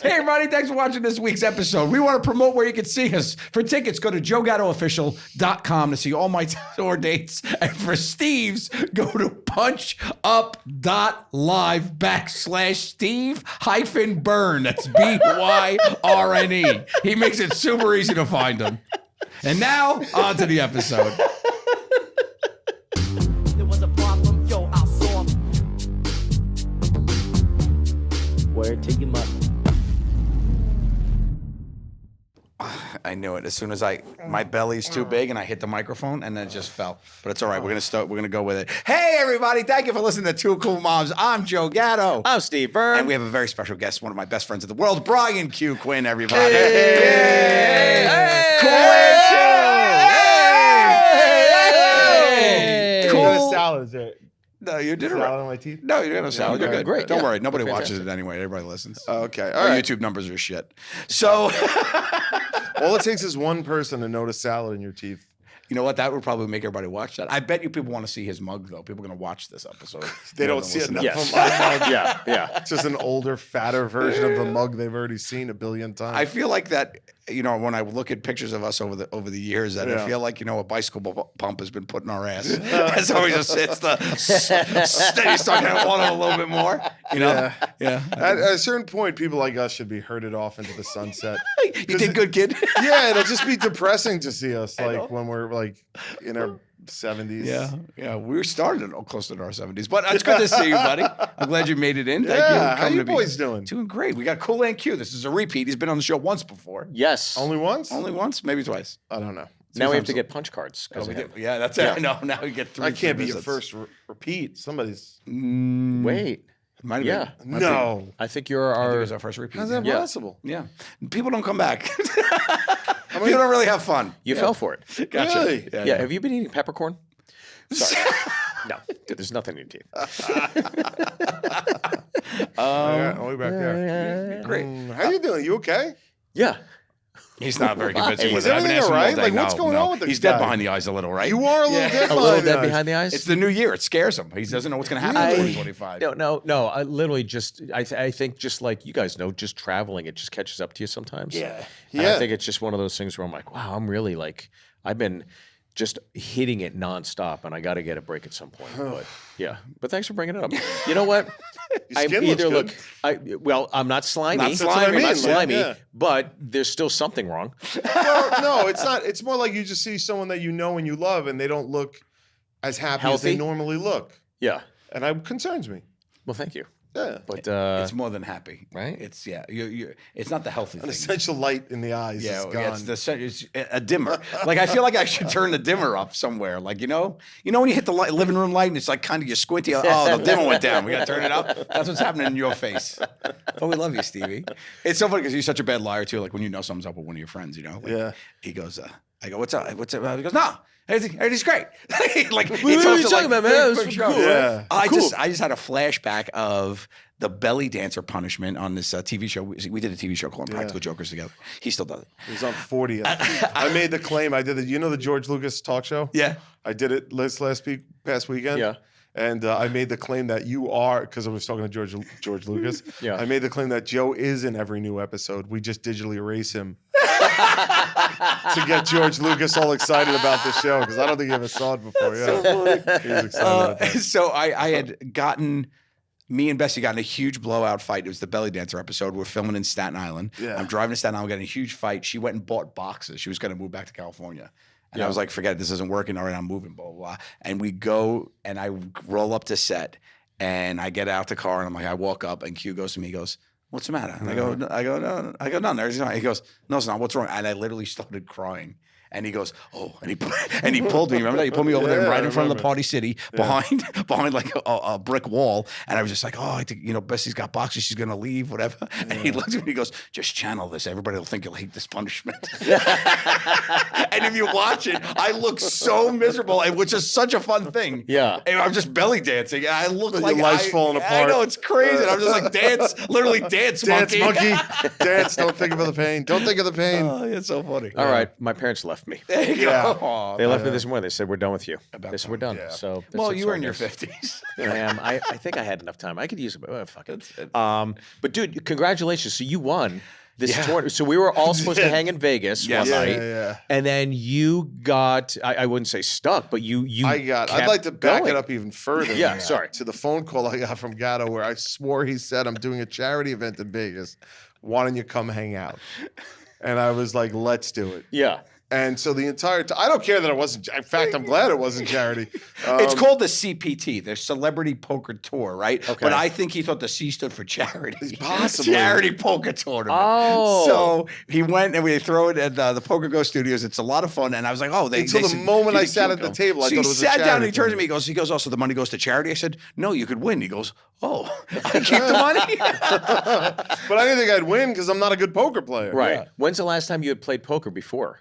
Hey, everybody, thanks for watching this week's episode. We want to promote where you can see us. For tickets, go to joegattoofficial.com to see all my tour dates. And for Steve's, go to punchup.live/Steve-Byrne. That's Byrne. He makes it super easy to find him. And now, on to the episode. There was a problem, yo, I'll solve. Word to your mother. I knew it. As soon as my belly's too big and I hit the microphone and then it just fell. But it's all right. We're going to go with it. Hey, everybody. Thank you for listening to Two Cool Moms. I'm Joe Gatto. I'm Steve Byrne. And we have a very special guest, one of my best friends in the world, Brian Q. Quinn, everybody. Hey. Cool salad, is it? No, you did it Salad right. on my teeth? No, you did a salad. You're good. Great. Don't Yeah. worry. Nobody Fantastic. watches it anyway. Everybody listens. Okay, all Our right. YouTube numbers are shit. So, All it takes is one person to notice salad in your teeth. you know what? That would probably make everybody watch that. I bet you people want to see his mug, though. People are going to watch this episode. They more don't than see listen to enough this. of my mug. Yeah. It's just an older, fatter version of the mug they've already seen a billion times. I feel like that, when I look at pictures of us over the years, that I Yeah. feel like, a bicycle pump has been put in our ass. That's how he just sits steady stuck in water a little bit more, Yeah. Yeah. At a certain point, people like us should be herded off into the sunset. You did good, kid. Yeah, it'll just be depressing to see us when we're like in our 70s. Yeah. We started close to our 70s, but it's good to see you, buddy. I'm glad you made it in. Thank you. Yeah, for how coming you to be- boys doing? Doing great. We got Cool and Q. This is a repeat. He's been on the show once before. Yes. Only once? Only once, maybe twice. I don't know. Now we have times to a- get punch cards. 'cause Oh, we of him. did. Yeah, that's it. I know. Now we get three. I can't be your visits. first repeat. Somebody's. Wait. Might have Yeah. been. Might No. I think you're be. I think it our. was our first repeat. How's that Yeah. possible? Yeah. People don't come back. People don't really have fun. You fell for it. Gotcha. Really? Yeah. Have you been eating peppercorn? Sorry. No, dude, there's nothing in your teeth. I'll be back there. Great. How you doing? You okay? Yeah. He's not very convincing with Is it. I've been everything asking him all all right? day. Like, what's No, going no. on with this He's dead guy? behind the eyes a little, right? You are a little dead A little behind dead the eyes. behind the eyes. It's the new year. It scares him. He doesn't know what's going to happen in 2025. No. I literally just. I think just like you guys know, just traveling, it just catches up to you sometimes. And Yeah. I think it's just one of those things where I'm like, wow, I'm really like, I've been just hitting it nonstop, and I got to get a break at some point. But yeah. But thanks for bringing it up. You know what? Your skin looks good. I'm not slimy. Not That's what I I'm mean, not like, slimy, yeah. but there's still something wrong. Well, no, it's not. It's more like you just see someone that you know and you love, and they don't look as happy as they Healthy? normally look, Yeah. and it concerns me. Well, thank you. Yeah, But It's more than happy, right? It's it's not the healthy an thing. essential light in the eyes is gone. It's a dimmer. Like I feel like I should turn the dimmer up somewhere. Like when you hit the living room light and it's like kind of you're squinty. Oh, the dimmer went down. We got to turn it up. That's what's happening in your face. But we love you, Stevie. It's so funny because you're such a bad liar too. Like when you know something's up with one of your friends, Like, Yeah. He goes, I go, what's up? What's up? He goes, no. Everything's great. Like he What are talks you to, talking about, man? big, This big was show. cool. Yeah. I just had a flashback of the belly dancer punishment on this TV show. We did a TV show called Practical Jokers together. He still does it. He was on 40. I made the claim. I did it. You know the George Lucas talk show? Yeah. I did it past weekend. Yeah. And I made the claim that you are, because I was talking to George Lucas. Yeah. I made the claim that Joe is in every new episode. We just digitally erase him to get George Lucas all excited about the show, because I don't think he ever saw it before. Yeah, he was excited about that. So I had gotten. Me and Bessie got in a huge blowout fight. It was the belly dancer episode. We're filming in Staten Island. Yeah. I'm driving to Staten Island. We're getting a huge fight. She went and bought boxes. She was going to move back to California. And I was like, forget it. This isn't working. All right, I'm moving, blah, blah, blah. And we go and I roll up to set and I get out the car and I'm like, I walk up and Q goes to me, he goes, what's the matter? And I go, no, no, everything's fine. He goes, no, it's not. What's wrong? And I literally started crying. And he goes, oh, and he pulled me. Remember that? He pulled me over there right in front of the Party City behind like a brick wall. And I was just like, oh, I think, Bessie's got boxes. She's going to leave, whatever. And he looks at me and he goes, just channel this. Everybody will think you'll hate this punishment. And if you watch it, I look so miserable, which is such a fun thing. Yeah. And I'm just belly dancing. And I look But like your life's falling I apart. know, it's crazy. And I'm just like, literally dance monkey. Dance, monkey. Dance. Don't think of the pain. Don't think of the pain. Oh, it's so funny. All right, my parents left left me. There you Yeah. go. Aw, They left me this morning. They said, we're done with you. About They said, time. we're done. Yeah. So that's well, it, you so were I in your guess. 50s. I am. I think I had enough time. I could use it, but fuck it. That's it. But dude, congratulations. So you won this Yeah. tournament. So we were all supposed to hang in Vegas Yes. one Yeah, night. yeah. And then you got, I wouldn't say stuck, but you I'd kept like to back going. it up even further. Yeah, than that, sorry. To the phone call I got from Gatto where I swore he said, I'm doing a charity event in Vegas. Why don't you come hang out? And I was like, let's do it. Yeah. And so the entire time, I don't care that it wasn't. In fact, I'm glad it wasn't charity. It's called the CPT, the Celebrity Poker Tour, right? Okay. But I think he thought the C stood for charity. Possibly. Charity Poker Tournament. Oh. So he went and we throw it at the Poker Go Studios. It's a lot of fun. And I was like, oh, Until they the said, moment "You I think sat you at the go?" table, I So thought he it was a sat down and charity he turns to thing. me, he goes, oh, so the money goes to charity? I said, no, you could win. He goes, oh, I keep the money? But I didn't think I'd win because I'm not a good poker player. Right. Yeah. When's the last time you had played poker before?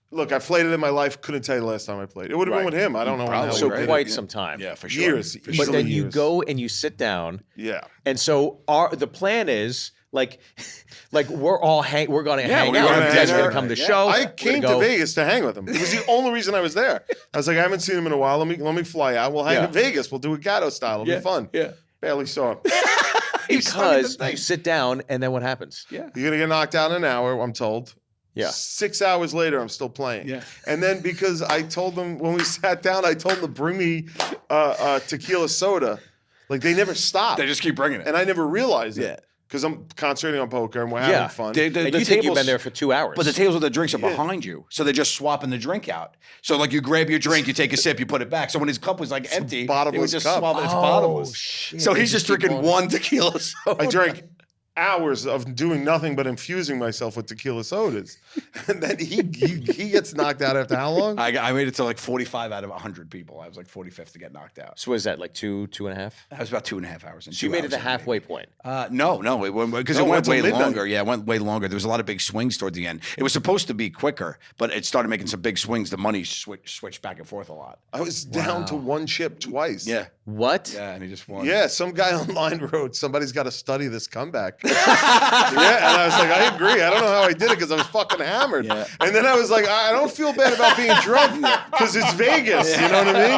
Look, I played it in my life. Couldn't tell you the last time I played. It would have Right. been with him. I don't know. when the hell Probably, So we right. did quite it. some time. Yeah, for sure. Years. But Easily then you years. go and you sit down. Yeah. And so the plan is like we're all we're going to Yeah, hang we're out. gonna You have guys are dinner. going to come to the Yeah. show. I We're came gonna to go- Vegas to hang with him. It was the only reason I was there. I was like, I haven't seen him in a while. Let me fly out. We'll hang Yeah. in Vegas. We'll do it Gatto style. It'll Yeah. be fun. Yeah. Barely saw him. Because you sit down and then what happens? Yeah. You're gonna get knocked out in an hour. I'm told. Yeah. 6 hours later, I'm still playing. Yeah. And then because I told them when we sat down, I told them to bring me tequila soda. Like they never stopped. They just keep bringing it. And I never realized Yeah. it because I'm concentrating on poker and we're having Yeah. fun. The And you think you've tables- been there for 2 hours. But the tables with the drinks are behind you, so they're just swapping the drink out. So like you grab your drink, you take a sip, you put it back. So when his cup was like empty, they would bottomless just cup. swap it. It's Oh, bottomless. shit. So They he's just keep drinking going. one tequila soda. I drank hours of doing nothing but infusing myself with tequila sodas. And then he gets knocked out after how long? I made it to like 45 out of 100 people. I was like 45th to get knocked out. So what is that, like two and a half? That was about 2.5 hours. And So you made it the halfway point. No, it went because No, it it went went till way midnight. longer. Yeah, it went way longer. There was a lot of big swings toward the end. It was supposed to be quicker, but it started making some big swings. The money switched back and forth a lot. I was down to one chip twice. Yeah, What? yeah, and he just won. Yeah, some guy online wrote, somebody's got to study this comeback. Yeah, and I was like, I agree. I don't know how I did it because I was fucking hammered. Yeah. And then I was like, I don't feel bad about being drunk because it's Vegas. You know what I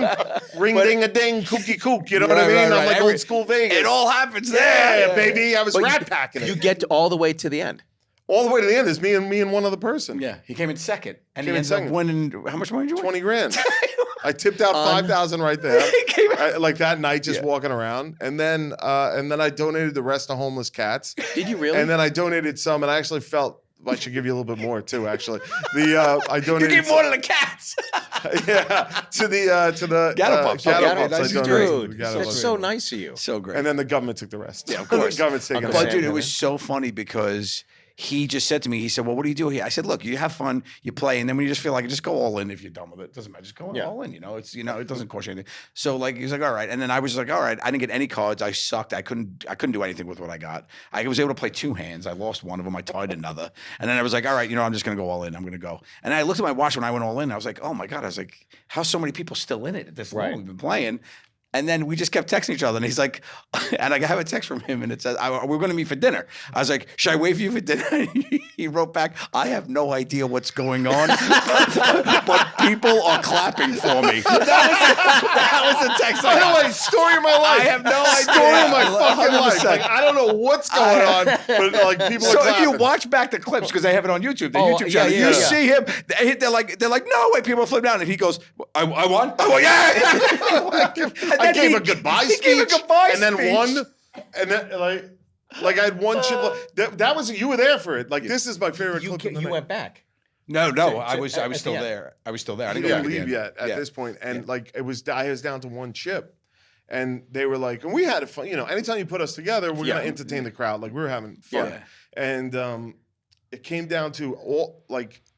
mean? Ring ding a ding, kooky kook. You know what I Right, mean? right, I'm right. like old school Vegas. It all happens there. yeah, baby. I was But rat packing You it. get all the way to the end. All the way to the end is me and one other person. Yeah, he came in second, and Came he in ended up second. winning. How much money did you win? 20 grand. I tipped out 5,000 right there. Like that night, just walking around, and then I donated the rest to homeless cats. Did you really? And then I donated some, and I actually felt I should give you a little bit more too. Actually, I You donated. gave more to the cats. Yeah, to the Gatto Pups. Gatto Gatto Pups. I Pups. donated to Dude, the Gatto that's Pups. so nice of you. So great. And then the government took the rest. Yeah, of course. The government's taking Uncle it. But dude, it Sam, was so funny because he just said to me, he said, well, what do you do here? I said, look, you have fun, you play, and then when you just feel like it, just go all in if you're done with it. Doesn't matter. Just go all in, it's, it doesn't cost you anything. So like, he's like, all right. And then I was like, all right, I didn't get any cards. I sucked. I couldn't do anything with what I got. I was able to play 2 hands. I lost one of them. I tied another. And then I was like, all right, I'm just going to go all in. I'm going to go. And I looked at my watch when I went all in. I was like, oh my God. I was like, how's so many people still in it at this long? Right. We've been playing. And then we just kept texting each other. And he's like, and I have a text from him and it says, we're going to meet for dinner. I was like, should I wait for you for dinner? He wrote back, I have no idea what's going on, but people are clapping for me. That was the text I By got. the way, story of my life. I have no idea. Story of my fucking 100%. life. Like, I don't know what's going on, but like people So are if you clapping. watch back the clips, because they have it on YouTube, the Oh, YouTube yeah, channel, yeah, you yeah. see him. They're like, no way, people are flipping out, and he goes, I won. Oh yeah. And I then gave he- a goodbye he speech. gave a goodbye and then speech. won. And then like I had one chip. That was you were there for it. Like this is my favorite clip. of the night. went back. No, I at was the still end. there. I was still there. I I didn't didn't go back leave at the yet end. at this point, and like I was down to one chip, and they were like, and we had fun. Anytime you put us together, we're gonna entertain the crowd. Like we were having fun, Yeah. and it came down to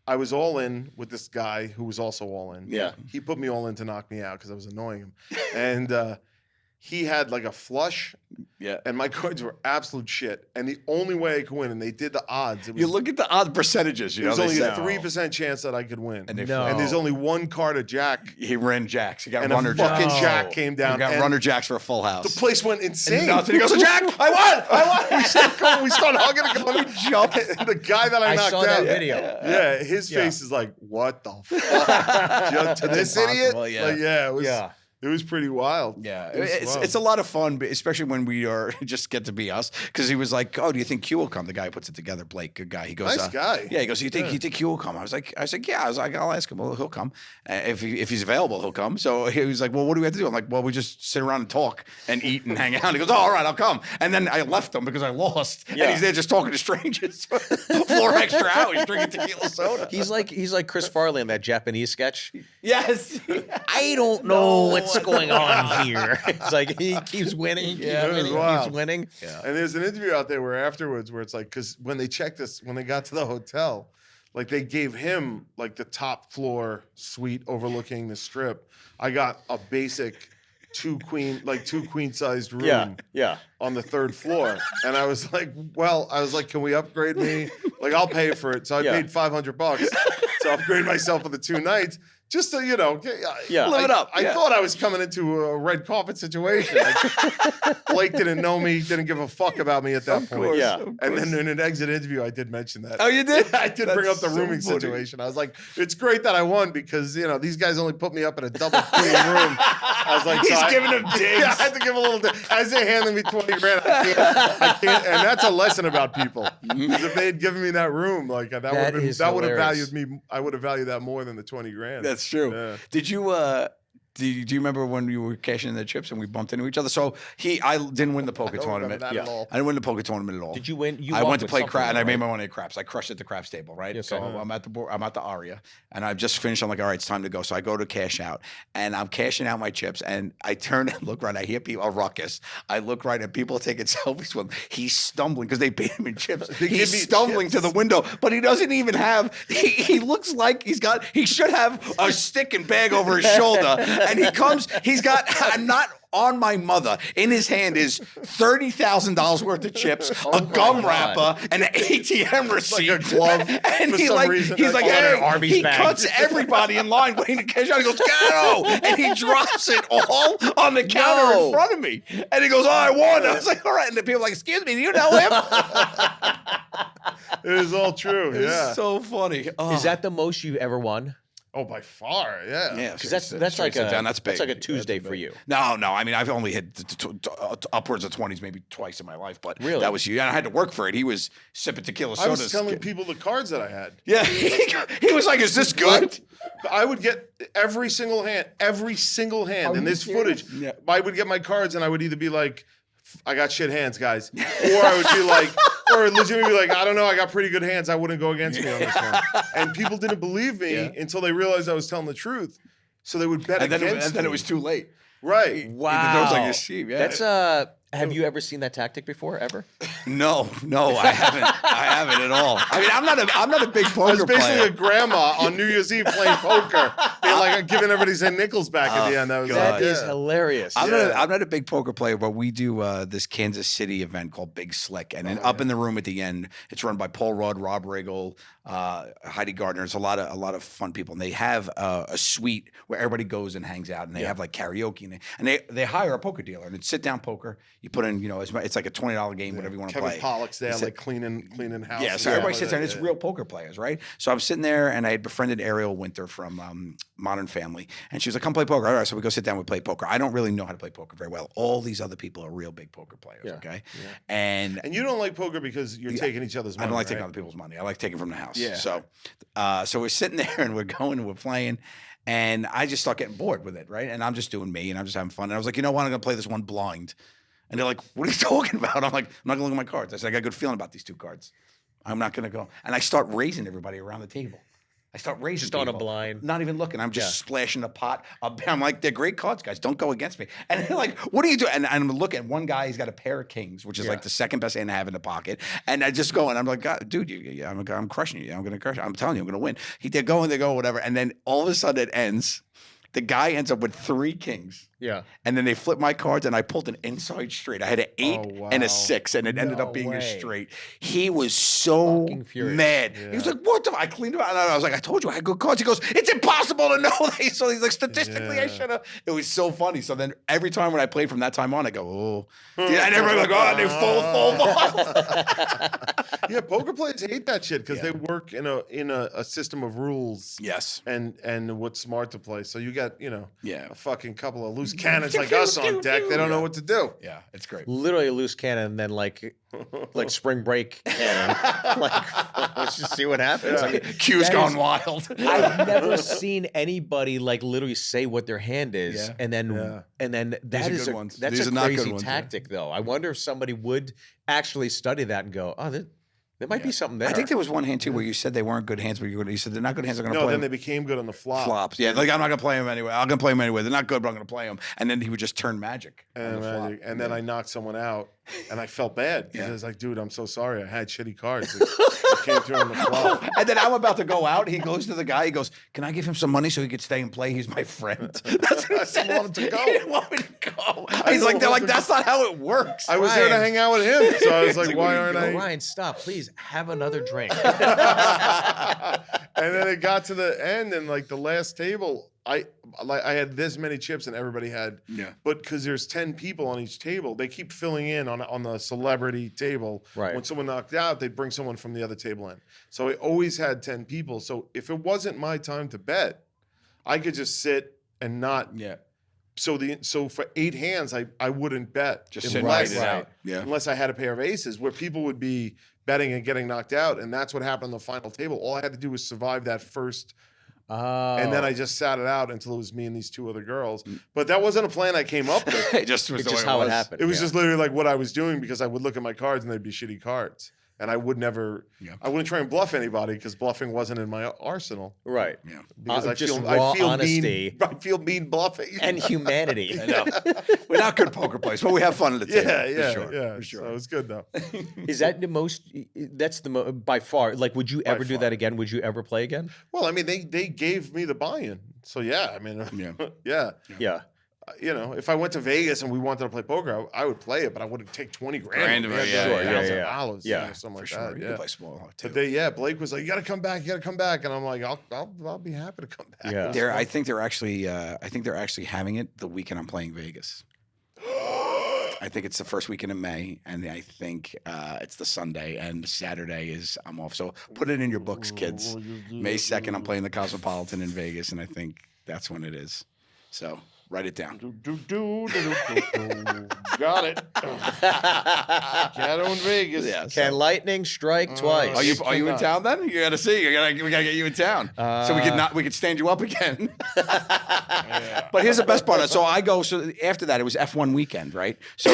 I was all in with this guy who was also all in. Yeah. He put me all in to knock me out because I was annoying him, and he had like a flush, and my cards were absolute shit. And the only way I could win, and they did the odds. It was, You look at the odd percentages. You know, there's only they a say, 3% chance that I could win. And they And there's only one card of Jack. he ran jacks. He got And runner a fucking jacks. Jack came He down. got and runner jacks for a full house. the place went insane. And he goes, Jack, I won. We start hugging and going. And the guy that I knocked saw out. that video. Yeah, his face is like, what the fuck? To this idiot? impossible, yeah. Like, it was pretty wild. Yeah, It was wild. it's a lot of fun, but especially when we are just get to be us. Because he was like, "Oh, do you think Q will come?" The guy who puts it together, Blake, good guy. He goes, Nice guy. Yeah, he goes, "You think Q will come?" I was like, "Yeah." I was like, "I'll ask him. Well, he'll come if he's available. He'll come." So he was like, "Well, what do we have to do?" I'm like, "Well, we just sit around and talk and eat and hang out." He goes, "Oh, all right, I'll come." And then I left him because I lost, and he's there just talking to strangers for 4 extra hours drinking tequila soda. He's like Chris Farley in that Japanese sketch. Yes, I don't know what's going on here. It's like he keeps winning, keeps winning. Yeah. And there's an interview out there where afterwards, where it's like, because when they checked us, when they got to the hotel, like they gave him like the top floor suite overlooking the strip. I got a basic two queen sized room on the 3rd floor. And I was like, can we upgrade me? Like, I'll pay for it. So I paid $500 to upgrade myself for the 2 nights. Just to, live it up. I thought I was coming into a red carpet situation. Blake didn't know me, didn't give a fuck about me at that point. And then in an exit interview, I did mention that. Oh, you did? I did bring up the so rooming funny. situation. I was like, it's great that I won because, these guys only put me up in a double queen room. I was like, He's giving him digs. Yeah, I had to give a little dig. As they handed me 20 grand, I can't. And that's a lesson about people. Because if they had given me that room, like that would have valued me. I would have valued that more than the 20 grand. That's true. Yeah. Did you do you remember when we were cashing in the chips and we bumped into each other? So I didn't win the poker tournament. At all. I didn't win the poker tournament at all. Did you win? I went to play crap, craps and I made my money at craps. I crushed at the craps table, right? Yes, so okay. I'm at the board, I'm at the Aria, and I've just finished. I'm like, all right, it's time to go. So I go to cash out, and I'm cashing out my chips, and I turn and look right. I hear people a ruckus. I look right, and people are taking selfies with him. He's stumbling because they paid him in chips. He's stumbling to the window, but he doesn't even have. He looks like he should have a stick and bag over his shoulder, and he comes. He's got not on my mother. In his hand is $30,000 worth of chips, a gum wrapper, and an ATM receipt, like a glove. And for he some reason. he's like, an hey, Arby's he bag. cuts everybody in line waiting to cash out. He goes, Gatto, and he drops it all on the counter in front of me. And he goes, oh, I won. I was like, all right. And the people are like, excuse me, do you know him? It is all true. It's so funny. Oh. Is that the most you've ever won? Oh, by far, yeah. Yeah, Because that's like sit down. That's big. That's like a Tuesday for you. No. I mean, I've only hit upwards of 20s maybe twice in my life, but Really? that was you. And I had to work for it. He was sipping tequila I sodas. was telling people the cards that I had. Yeah, he was like, "Is this good?" I would get every single hand in this footage. Yeah. I would get my cards and I would either be like, I got shit hands, guys. Or I would be like, or legitimately be like, I don't know, I got pretty good hands. I wouldn't go against me on this one. And people didn't believe me until they realized I was telling the truth. So they would bet against me. And then it was too late. Right. Wow. Those like your sheep. Yeah. That's have you ever seen that tactic before? Ever? No, I haven't. I haven't at all. I mean, I'm not a big I poker was basically player. a grandma on New Year's Eve playing poker. Being like giving everybody their nickels back at the end. That was That like, is hilarious. I'm not a big poker player, but we do this Kansas City event called Big Slick, and then up in the room at the end, it's run by Paul Rudd, Rob Riggle, Heidi Gardner. It's a lot of fun people, and they have a suite where everybody goes and hangs out, and they have like karaoke, and they hire a poker dealer, and it's sit down poker. You put in, it's like a $20 game, whatever you want to play. Kevin Pollock's there, like cleaning houses. Yeah, so everybody sits there, and it's real poker players, right? So I'm sitting there, and I had befriended Ariel Winter from Modern Family, and she was like, come play poker. All right, so we go sit down, we play poker. I don't really know how to play poker very well. All these other people are real big poker players, okay? Yeah. And you don't like poker because you're taking each other's money. I don't like right? taking other people's money. I like taking from the house. Yeah. So we're sitting there, and we're going, and we're playing, and I just start getting bored with it, right? And I'm just doing me, and I'm just having fun. And I was like, you know what? I'm going to play this one blind. And they're like, what are you talking about? I'm like, I'm not going to look at my cards. I said, I got a good feeling about these 2 cards. I'm not going to go. And I start raising everybody around the table. I start raising Just on a people. blind. Not even looking. I'm just splashing the pot. I'm like, they're great cards, guys. Don't go against me. And they're like, what are you doing? And I'm looking at one guy. He's got a pair of kings, which is like the second best hand I have in the pocket. And I just go, and I'm like, God, dude, I'm crushing you. I'm going to crush you. I'm telling you, I'm going to win. They go, whatever. And then all of a sudden it ends. The guy ends up with 3 kings. Yeah. And then they flipped my cards, and I pulled an inside straight. I had an 8 and wow. a 6, and it ended No up being a way. straight. He was so Fucking furious. mad. He was Yeah. like, "What the?" I cleaned him out, and I was like, "I told you I had good cards." He goes, "It's impossible to know." So he's like, "Statistically, I Yeah. should have." It was so funny. So then every time when I played from that time on, I go, "Oh," yeah, and everybody like, "Oh," and they fold off. Yeah, poker players hate that shit because they work in a system of rules. Yes. And what's smart to play. So you got, Yeah. a fucking couple of loose cannons like us on deck. They don't know what to do. Yeah, it's great. Literally a loose cannon, and then like spring break cannon. Like, let's just see what happens. I mean, Q's that gone is- wild. I've never seen anybody like literally say what their hand is, Yeah. and then that are is good ones. that's These a are not good crazy ones, yeah. tactic, though. I wonder if somebody would actually study that and go, "Oh, there might be something there." I think there was one hand too where you said they weren't good hands, but you said they're not good hands. I'm going to No, play then them. they became good on the flop. Flops. Yeah, like I'm not going to play them anyway. I'm going to play them anyway. They're not good, but I'm going to play them. And then he would just turn magic. on And, the flop. and then I knocked someone out, and I felt bad. Yeah. I was like, dude, I'm so sorry. I had shitty cards. It came through on the flop. And then I'm about to go out. He goes to the guy. He goes, "Can I give him some money so he could stay and play? He's my friend." That's what he I said. didn't want him to go. He didn't want me to go. He's don't like, they're want like, him to that's not how it works. I was there to Ryan. hang out with him. So I was like, like, why what aren't are you I? Ryan, stop, please. Have another drink. And then it got to the end, and like the last table, I had this many chips, and everybody had. Yeah. But because there's 10 people on each table, they keep filling in on the celebrity table. Right. When someone knocked out, they bring someone from the other table in. So I always had 10 people. So if it wasn't my time to bet, I could just sit and not. Yeah. So for 8 hands, I wouldn't bet. Just sit unless, right it out. Yeah. unless I had a pair of aces, where people would be betting and getting knocked out, and that's what happened on the final table. All I had to do was survive that first, and then I just sat it out until it was me and these 2 other girls. But that wasn't a plan I came up with. It just was It's the just way how it was. happened. It was Yeah. just literally like what I was doing, because I would look at my cards and they'd be shitty cards, and I would never. Yeah. I wouldn't try and bluff anybody because bluffing wasn't in my arsenal. Right. Yeah. Because I just feel raw I feel honesty mean. I feel mean bluffing. and humanity. I know. We're not good poker players, but we have fun at the table. yeah, for sure. yeah. For sure. So it was good though. Is that the most? That's the by far. Like, would you ever do far. that again? Would you ever play again? Well, I mean, they gave me the buy-in, so yeah. I mean, Yeah. yeah. Yeah. If I went to Vegas and we wanted to play poker, I would play it, but I wouldn't take 20 grand. Grand, We had yeah, to yeah, $1,000, yeah. you know, Yeah, something For like sure. that. You Yeah. can play small too. But Blake was like, "You got to come back. You got to come back," and I'm like, "I'll be happy to come back." Yeah. It's They're, fun. I think they're actually having it the weekend I'm playing Vegas. I think it's the first weekend in May, and I think it's the Sunday, and Saturday I'm off. So put it in your books, kids. May 2nd, I'm playing the Cosmopolitan in Vegas, and I think that's when it is. So write it down. Got it. Gatto in Vegas. Yeah. Can lightning strike twice? Are you in cannot. town then? You got to see. We got to get you in town, so we could stand you up again. But here's the best part. So I go. So after that, it was F1 weekend, right? So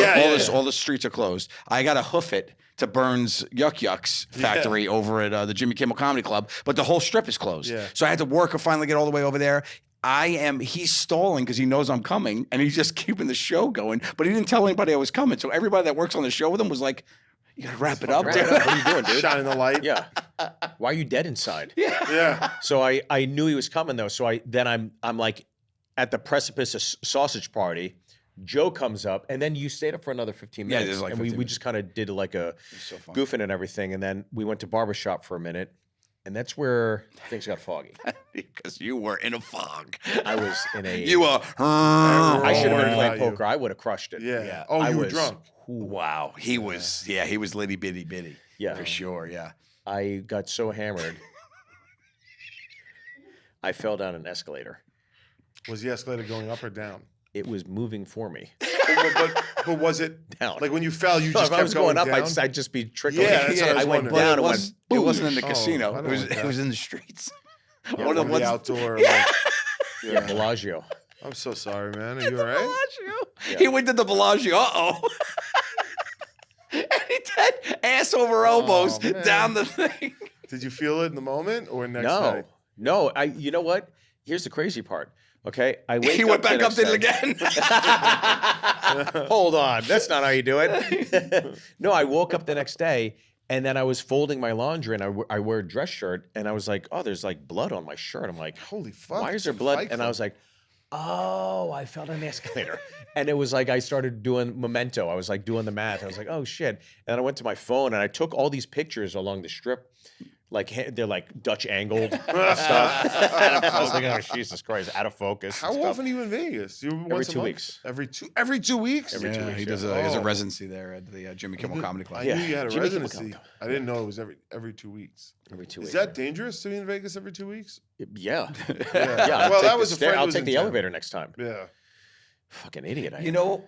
all the streets are closed. I got to hoof it to Byrne's Yuck Yucks factory over at the Jimmy Kimmel Comedy Club, but the whole strip is closed. Yeah. So I had to work and finally get all the way over there. He's stalling because he knows I'm coming, and he's just keeping the show going. But he didn't tell anybody I was coming. So everybody that works on the show with him was like, "You gotta wrap it up, Wrap dude." it up. What are you doing, dude? Shining the light. Yeah. Why are you dead inside? Yeah. So I knew he was coming though. So I'm like at the precipice of sausage party. Joe comes up, and then you stayed up for another 15 Yeah, minutes. there's like and 15 we just kind of did like a So fun. goofing and everything, and then we went to barbershop for a minute, and that's where things got foggy. Because you were in a fog. I was in a. You were. I should have been Oh, playing yeah, you- poker. I would have crushed it. Yeah. Oh, I you were was- drunk. Wow. He was. Yeah, he was litty bitty bitty. Yeah. For sure. Yeah. I got so hammered, I fell down an escalator. Was the escalator going up or down? It was moving for me But was it down. like when you fell, you No, just if I kept was going up, down? I'd just be trickling. Yeah, that's what I was I went wondering. down it, and was, went. it wasn't in the Oh, casino. I It don't was. like It that. was in the streets. Yeah, One of the the outdoor. Yeah. Yeah, Bellagio. I'm so sorry, man. Are you all right? Bellagio. He went to the Bellagio. And he did ass over elbows man. down the thing. Did you feel it in the moment or next No, night? no. You know what? Here's the crazy part. Okay, I wake He up went back the up, did it next again. day. Hold on, that's not how you do it. No, I woke up the next day, and then I was folding my laundry, and I wear a dress shirt, and I was like, oh, there's like blood on my shirt. I'm like, Holy fuck. why is there it's a blood? fight And I club. was like, oh, I fell down the escalator. And it was like I started doing Memento. I was like doing the math. I was like, oh shit. And then I went to my phone and I took all these pictures along the strip. Like they're like Dutch angled stuff. I was like, oh Jesus Christ, out of focus. How often are you in Vegas? You Every 2 weeks. Every 2 weeks. Every 2 weeks. He does he has a residency there at the Jimmy Kimmel Comedy Club. I Yeah. knew you had a Jimmy Kimmel residency. Comedy. I didn't know it was every 2 weeks. Every 2 Is weeks. that dangerous to be in Vegas every 2 weeks? Yeah. Yeah. Yeah. Well, that was a friend. I'll who's take in the town. elevator next time. Yeah. Fucking idiot. I You am. know,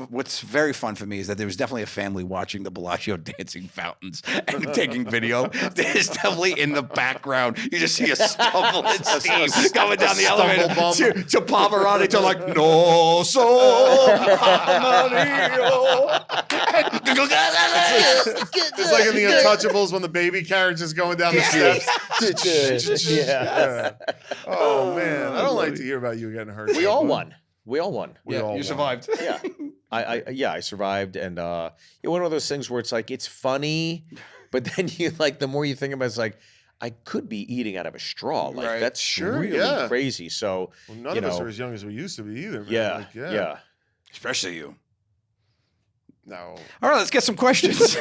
what's very fun for me is that there was definitely a family watching the Bellagio dancing fountains and taking video. There's definitely in the background, you just see a stumble and Steve coming down the elevator bump. to Pavarotti to like, no, so It's like in the Untouchables when the baby carriage is going down the steps. Yeah. Oh man, I don't like to hear about you getting hurt. We all won. We all won. We all you won. survived. Yeah. I survived, and one of those things where it's like it's funny, but then you like the more you think about it, it's like I could be eating out of a straw. Like Right. that's Sure, really yeah. crazy. So Well, none you of us know, are as young as we used to be either. Man. yeah, Like, yeah. Especially you. No. All right, let's get some questions.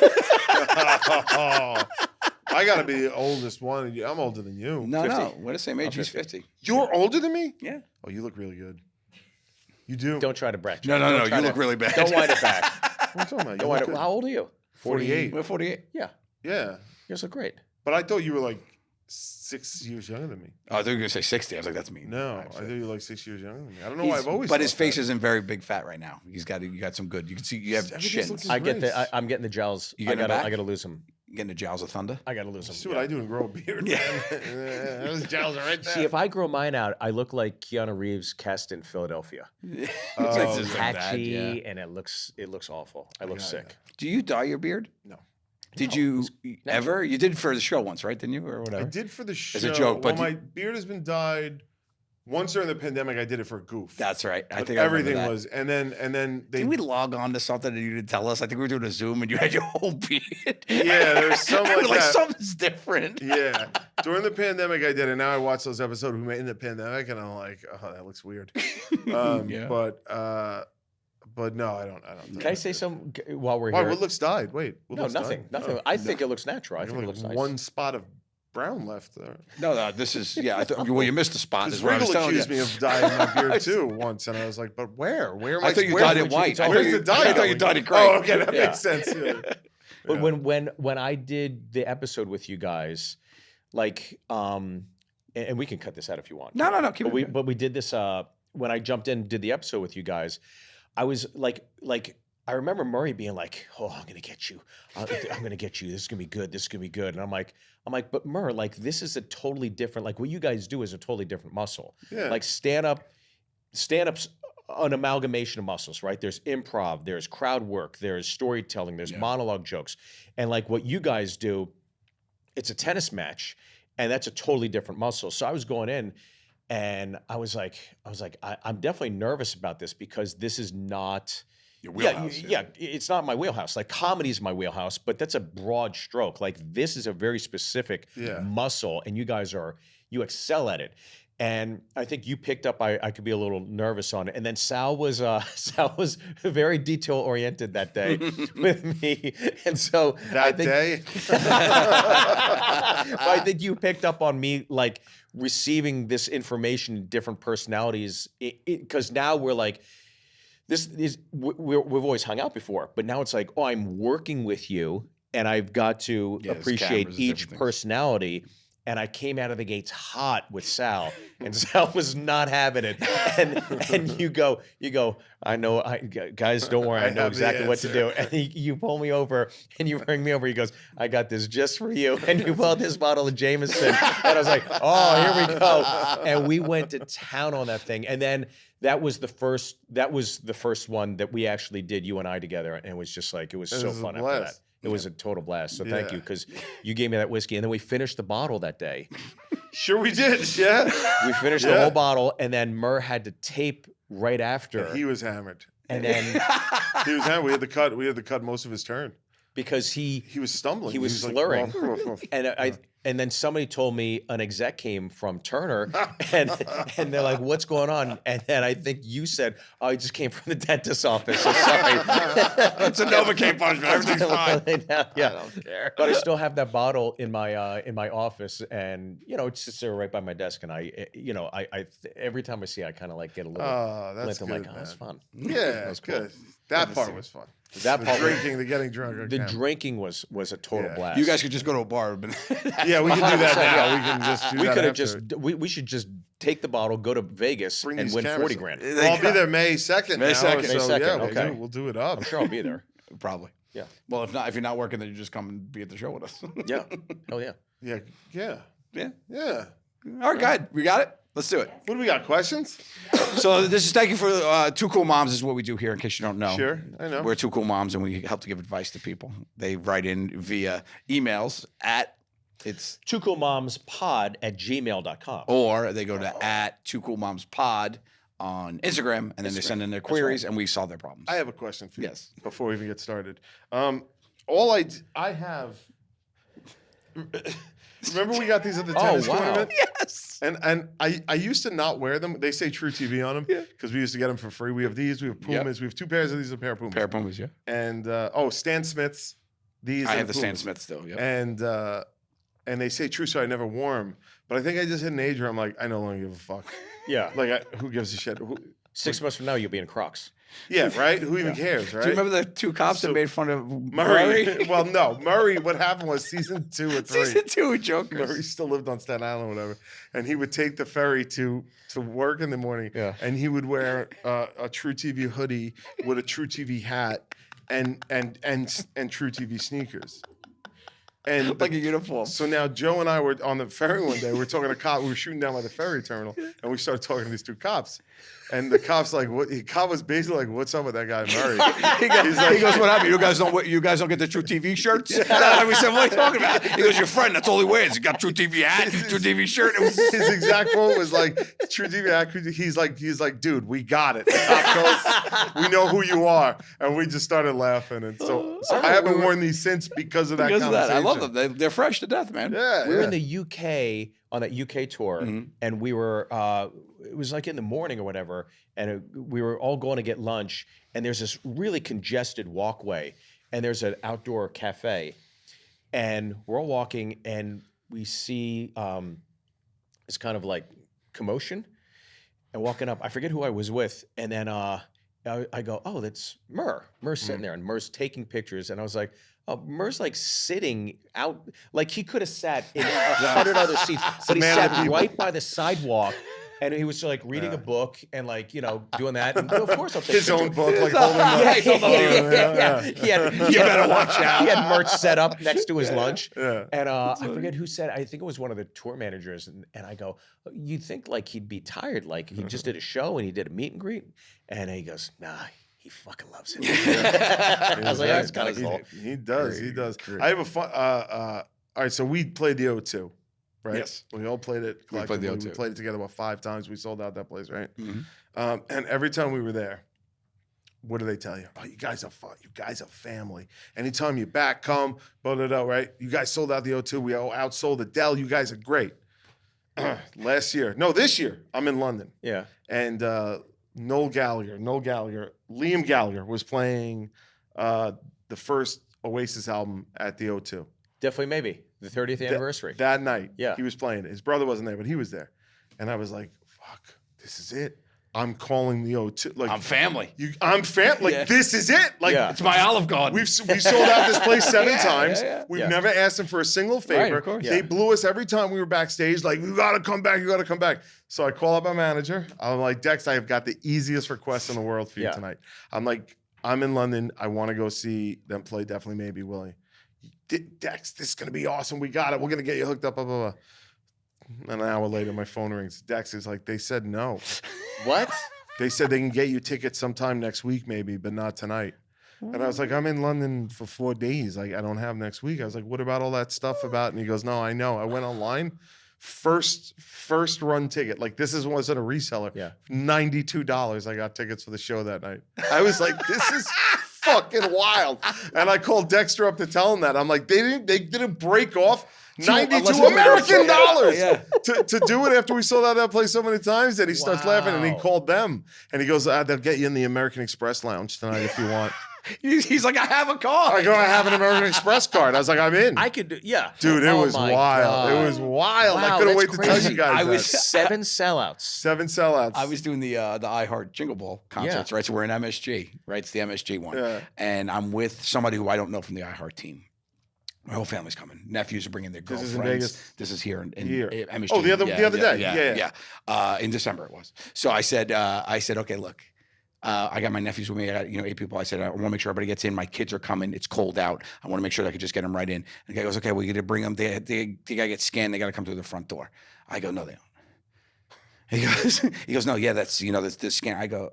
I gotta be the oldest one. I'm older than you. No, 50. no. We're the same age. I'm He's 50. 50. You're older than me? Yeah. Oh, you look really good. You do. Don't try to brag. No, Don't no. try You to- look really bad. Don't wind it back. What are you talking about? You Don't wind look it. good. How old are you? 48. We're 48. Yeah, Yeah. you guys look great. But I thought you were like 6 years younger than me. Oh, I thought you were going to say 60. I was like, that's me. No, I thought you were like 6 years younger than me. I don't know why I've always. But his thought face that. isn't very big fat right now. You got some good. You can see you have Everything's chins. looking- I get Grace. I'm getting the gels. You I getting it gotta back? I gotta lose them. Getting the jowls of thunder. I gotta lose them. See what I do and grow a beard. Yeah. Man. Those jowls are right there. See, if I grow mine out, I look like Keanu Reeves cast in Philadelphia. It's Oh, like It's just like that, patchy yeah. and it looks awful. I look Yeah, sick. Do you dye your beard? No. Did No, you it's ever? You did for the show once, right? Didn't you, or I whatever? did for the show. As a joke, but well, my beard has been dyed. Once during the pandemic, I did it for a goof. That's right. I But think I remember everything that. was, and then they. Didn't we log on to something and you didn't tell us? I think we were doing a Zoom and you had your whole beard. Yeah, there's something We were like that. something's different. Yeah, during the pandemic, I did, and now I watch those episodes we made in the pandemic, and I'm like, oh, that looks weird. Yeah. But no, I don't. Can I say something while we're Why? here? What looks dyed? Wait, what No, looks nothing. dyed? Nothing. Oh, I think it looks natural. I I think it like looks nice. one spot of brown left there. No, this is I thought well, you missed a spot. Because Is what I was Riggle telling accused you. me of dyeing my beard too once, and I was like, but where? Where am I? I thought you where's dyed the- it white. I Where's thought the you- dye? I thought you going? dyed it gray. Oh, okay, that Yeah. makes sense. Yeah. But Yeah. when I did the episode with you guys, like and we can cut this out if you want. No. Keep But it. but we did this when I jumped in and did the episode with you guys. I was like I remember Murray being like, "Oh, I'm gonna get you. I'm gonna get you. This is gonna be good. This is gonna be good." And I'm like, but Murr, like this is a totally different. Like what you guys do is a totally different muscle. Yeah. Like stand-up's an amalgamation of muscles, right? There's improv, there's crowd work, there's storytelling, there's monologue jokes, and like what you guys do, it's a tennis match, and that's a totally different muscle. So I was going in. And I was like, I'm definitely nervous about this because this is not Your wheelhouse. yeah, it's not my wheelhouse. Like comedy is my wheelhouse, but that's a broad stroke. Like this is a very specific muscle, and you excel at it. And I think you picked up. I could be a little nervous on it. And then Sal was very detail oriented that day with me, and so That day. I think you picked up on me like receiving this information, different personalities, because now we're like. We've always hung out before, but now it's like, oh, I'm working with you, and I've got to appreciate cameras and each different things. personality. And I came out of the gates hot with Sal, and Sal was not having it. And you go, I know, guys, don't worry, I know have the exactly what to do. And you pull me over, and you bring me over. He goes, I got this just for you. And you pulled this bottle of Jameson, and I was like, oh, here we go. And we went to town on that thing. And then that was the first one that we actually did, you and I together, and it was just like it was so was a fun after blast. that. It was a total blast. So thank Yeah. you, because you gave me that whiskey, and then we finished the bottle that day. Sure, we did. Yeah. We finished the whole bottle, and then Murr had to tape right after. He was hammered. And then He was hammered. We had to cut most of his turn. because He was stumbling. He was like, slurring. "Whoa." And then somebody told me an exec came from Turner, and they're like, "What's going on?" And then I think you said, "Oh, he just came from the dentist's office." So sorry. That's a Novocaine punishment. Everything's fine. Yeah, I don't care. but I still have that bottle in my office, and it sits there right by my desk. And I every time I see it, I kind of like get a little. That's I'm good, like, oh, man. that's fun. Yeah, That's cool. good. That part was fun. That The part, drinking, the getting drunk. on the camera. drinking was a total Yeah. blast. You guys could just go to a bar. But Yeah, we can do that 100%, now. yeah. We can just do we that could have after. just we should just take the bottle, go to Vegas, Bring and these win cameras 40 up. grand. Well, I'll be there May 2nd May now. 2nd. So, May 2nd, yeah, okay. we'll do it up. I'm sure I'll be there. Probably. Yeah. Well, if you're not working, then you just come and be at the show with us. Yeah. Oh yeah. Yeah, yeah, Yeah. yeah. All right, good. We got it. Let's do it. What do we got? Questions? So this is thank you for Two Cool Moms. This is what we do here. In case you don't know, Sure, I know. We're Two Cool Moms, and we help to give advice to people. They write in via emails it's twocoolmomspod@gmail.com. or they go to @2coolmomspod on Instagram, and then they send in their queries, and we solve their problems. I have a question for you. Yes. Before we even get started, I have. Remember we got these at the tennis wow. tournament? Yes. And I used to not wear them. They say True TV on them because we used to get them for free. We have these. We have Pumas. We have 2 pairs of these. A pair of Pumas. Pair of Pumas, yeah. And Stan Smiths. These. I and have the Stan Pumas. Smith still. Yeah. And they say True, so I never wore them. But I think I just hit an age where I'm like, I no longer give a fuck. Yeah. Like, who gives a shit? 6 months from now, you'll be in Crocs. Yeah, right. Who even cares, right? Do you remember the 2 cops So- that made fun of Murray? Well, no, Murray. What happened was season 2 or 3. Season 2 Jokers. Murray still lived on Staten Island, or whatever, and he would take the ferry to work in the morning. Yeah. And he would wear a True TV hoodie with a True TV hat and True TV sneakers. And Like a uniform. so now Joe and I were on the ferry one day. We were talking to cop. We were shooting down by the ferry terminal, and we started talking to these 2 cops. And the cop's like, "What?" The cop was basically like, "What's up with that guy Murray?" He goes, "What happened? You guys don't get the True TV shirts?" And we said, "What are you talking about?" He goes, "Your friend. That's all he wears. He got True TV hat, True TV shirt." It was His exact quote was like, "True TV hat." He's like, "Dude, we got it. The cop goes, we know who you are," and we just started laughing. And so I haven't worn these since because of that. because of that. I love conversation. them. They're fresh to death, man. Yeah, We were yeah. in the UK on that UK tour, and we were. It was like in the morning or whatever, and we were all going to get lunch. And there's this really congested walkway, and there's an outdoor cafe, and we're all walking, and we see this kind of like commotion, and walking up. I forget who I was with, and then I go, "Oh, that's Murr." Murr's sitting there, and Murr's taking pictures, and I was like. Oh, Murr's like sitting out, like he could have sat in 100 other seats, but he man of the sat people. right by the sidewalk, and he was like reading a book and like doing that. And of course, I'll take His own pictures. book, like holding Yeah. up. He had, You better watch out. He had merch set up next to his lunch, Yeah. and I forget who said. I think it was one of the tour managers, and I go, "You'd think like he'd be tired, like he just did a show and he did a meet and greet," and he goes, "Nah." He fucking loves it. I was like, that's kind of cool. He does. He Great, does. great. I have a fun. All right, so we played the O2, right? Yes. We all played it We played the collectively. We O2. played it together about 5 times. We sold out that place, right? Mhm. And every time we were there, what do they tell you? Oh, you guys are fun. You guys are family. Anytime you're back, come, blah, blah, blah, right? You guys sold out the O2. We all outsold the Dell. You guys are great. This year, I'm in London. Yeah. And Liam Gallagher was playing the first Oasis album at the O2. Definitely, maybe the 30th anniversary. That night, Yeah. he was playing it. His brother wasn't there, but he was there. And I was like, fuck, this is it. I'm calling the O2. Like I'm family. I'm family. Like, Yeah. this is it. Like, Yeah. It's my Olive Garden. we sold out this place 7 times. yeah. We've Yeah. never asked them for a single favor. of course. They Yeah. blew us every time we were backstage. Like, you gotta come back. You gotta come back. So I call up my manager. I'm like, Dex, I have got the easiest request in the world for you Yeah. tonight. I'm like, I'm in London. I want to go see them play. Definitely, maybe Willie. Dex, this is gonna be awesome. We got it. We're gonna get you hooked up. Blah blah blah. And an hour later, my phone rings. Dex is like, they said no. What? They said they can get you tickets sometime next week, maybe, but not tonight. And I was like, I'm in London for 4 days. Like, I don't have next week. I was like, what about all that stuff about? And he goes, no, I know. I went online. First run ticket. Like, wasn't a reseller. Yeah. $92. I got tickets for the show that night. I was like, this is fucking wild. And I called Dexter up to tell him that. I'm like, they didn't break off $92 American dollars to do it after we sold out that place so many times that he starts laughing and he called them and he goes, they'll get you in the American Express lounge tonight if you want. He's like, I have a card. I go, I have an American Express card. I was like, I'm in. I could do, Dude, it was wild. God. It was wild. Wow, I couldn't that's wait to tell you guys. I was that. 7 sellouts. 7 sellouts. I was doing the iHeart Jingle Ball concerts, right? So we're in MSG, right? It's the MSG one. Yeah. And I'm with somebody who I don't know from the iHeart team. My whole family's coming. Nephews are bringing their This girlfriends. is in Vegas? This is here in MSG. Oh, the other day. Yeah. In December it was. So I said, okay, look, I got my nephews with me. I got 8 people. I said, I want to make sure everybody gets in. My kids are coming. It's cold out. I want to make sure that I could just get them right in. And the guy goes, okay, we got to bring them. They got to get scanned. They got to come through the front door. I go, no, they don't. He goes, no, yeah, that's the scan. I go.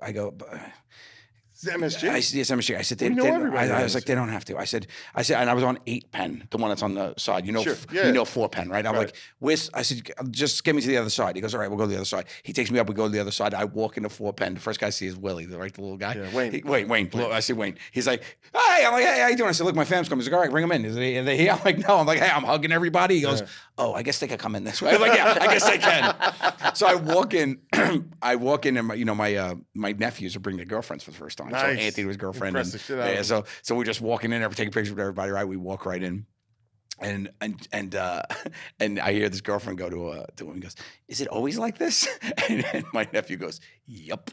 It's MSG. Yes, MSG. I said, I was like, they don't have to. I said, and I was on 8 Penn, the one that's on the side. You know 4 Penn, right? I'm like, I said, just get me to the other side. He goes, all right, we'll go to the other side. He takes me up. We go to the other side. I walk into 4 Penn. The first guy I see is Willie, the little guy. Yeah, Wayne. Wayne. I see Wayne. He's like, hey. I'm like, hey, how you doing? I said, look, my fam's coming. He's like, all right, bring them in. Are they here? I'm like, no. I'm like, hey, I'm hugging everybody. He goes, oh, I guess they could come in this way. I'm like, yeah, I guess they can. So I walk in, and my nephews are bringing their girlfriends for the first time. Nice. So Anthony was girlfriend. Impress the shit out of So we're just walking in, taking pictures with everybody. Right, we walk right in, and I hear this girlfriend go to him. He goes, "Is it always like this?" And my nephew goes, "Yup."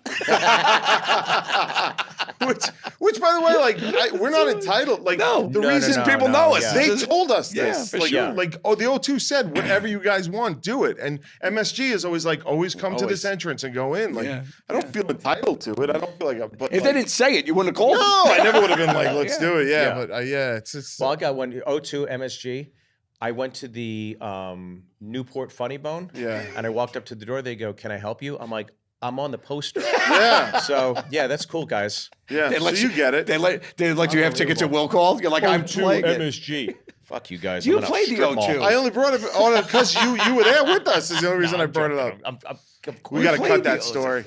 Which, by the way, like we're not entitled. Like the reason people know us, they told us this. Yeah, for sure. Like the O2 said, whatever you guys want, do it. And MSG is always like, always come to this entrance and go in. Like I don't feel entitled to it. I don't feel like. But if they didn't say it, you wouldn't have called. No, I never would have been like, let's do it. Yeah, but it's. Well, I got one O2 MSG. I went to the Newport Funny Bone. Yeah. And I walked up to the door. They go, "Can I help you?" I'm like, "I'm on the poster." Yeah. So that's cool, guys. Yeah. So you get it. They let you have tickets at will call. You're like, I'm playing MSG. Fuck you guys. You played the O2. I only brought it on because you were there with us. Is the only reason I brought it up. We got to cut that story.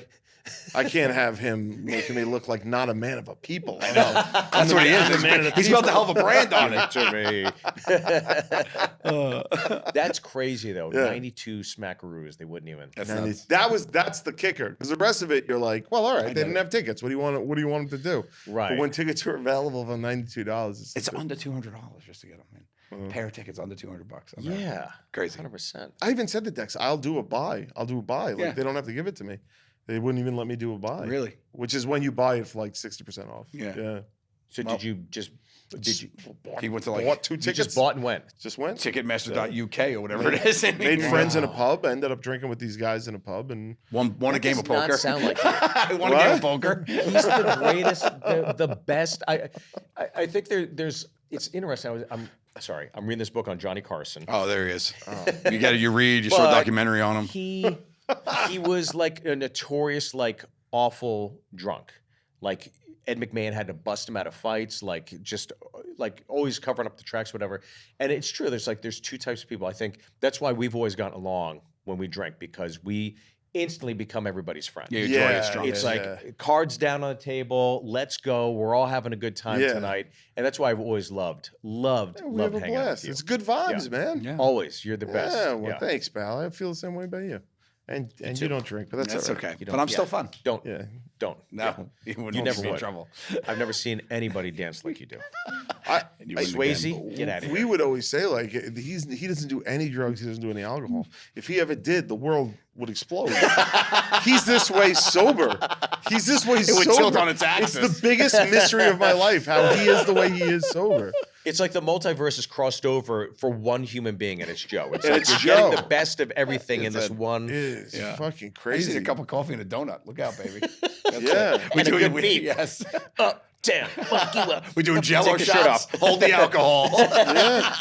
I can't have him making me look like not a man of a people. I know. That's what he is. He's built a hell of a brand on it. To me. That's crazy though. 92 smackaroos. They wouldn't even. That's the kicker. Because the rest of it, you're like, well, all right, they didn't have tickets. What do you want them to do? Right. But when tickets are available for $92, it's under $200 just to get them in. Pair of tickets under $200. Yeah, crazy. 100%. I even said to Dex, I'll do a buy. Like they don't have to give it to me. They wouldn't even let me do a buy. Really? Which is when you buy it for like 60% off. Yeah. So did you? He went to bought 2 You tickets. just bought and went. Just went. Ticketmaster.uk or whatever it is. Made friends in a pub. Ended up drinking with these guys in a pub and won a game of poker. Does not sound like you. Won a game of poker. He's the greatest, the best. I think there's. It's interesting. I'm reading this book on Johnny Carson. Oh, there he is. You read. You saw a documentary on him. He was like a notorious, like awful drunk. Like Ed McMahon had to bust him out of fights, like just like always covering up the tracks, whatever. And it's true. There's 2 types of people. I think that's why we've always gotten along when we drink, because we instantly become everybody's friend. It's like cards down on the table. Let's go. We're all having a good time tonight, and that's why I've always loved hanging out with you. It's good vibes, man. Yeah. Always, you're the best. Yeah, well, thanks, pal. I feel the same way about you. And you don't drink, but that's all right. Okay. But I'm still fun. Don't. No, you never never be in would. trouble. I've never seen anybody dance like you do. Swayze, get out of here. We would always say like he doesn't do any drugs. He doesn't do any alcohol. If he ever did, the world would explode. He's this way sober. He's this way sober. It would tilt on its axis. It's the biggest mystery of my life. How he is the way he is sober. It's like the multiverse is crossed over for one human being, and it's Joe. It's And like it's you're Joe. getting the best of everything in this one. It's fucking I just crazy. need a cup of coffee and a donut. Look out, baby. Yeah. And a good beat. Yes. Up, down, fuck you up. We're doing Jello Take your shirt shots. Hold the alcohol. Yeah.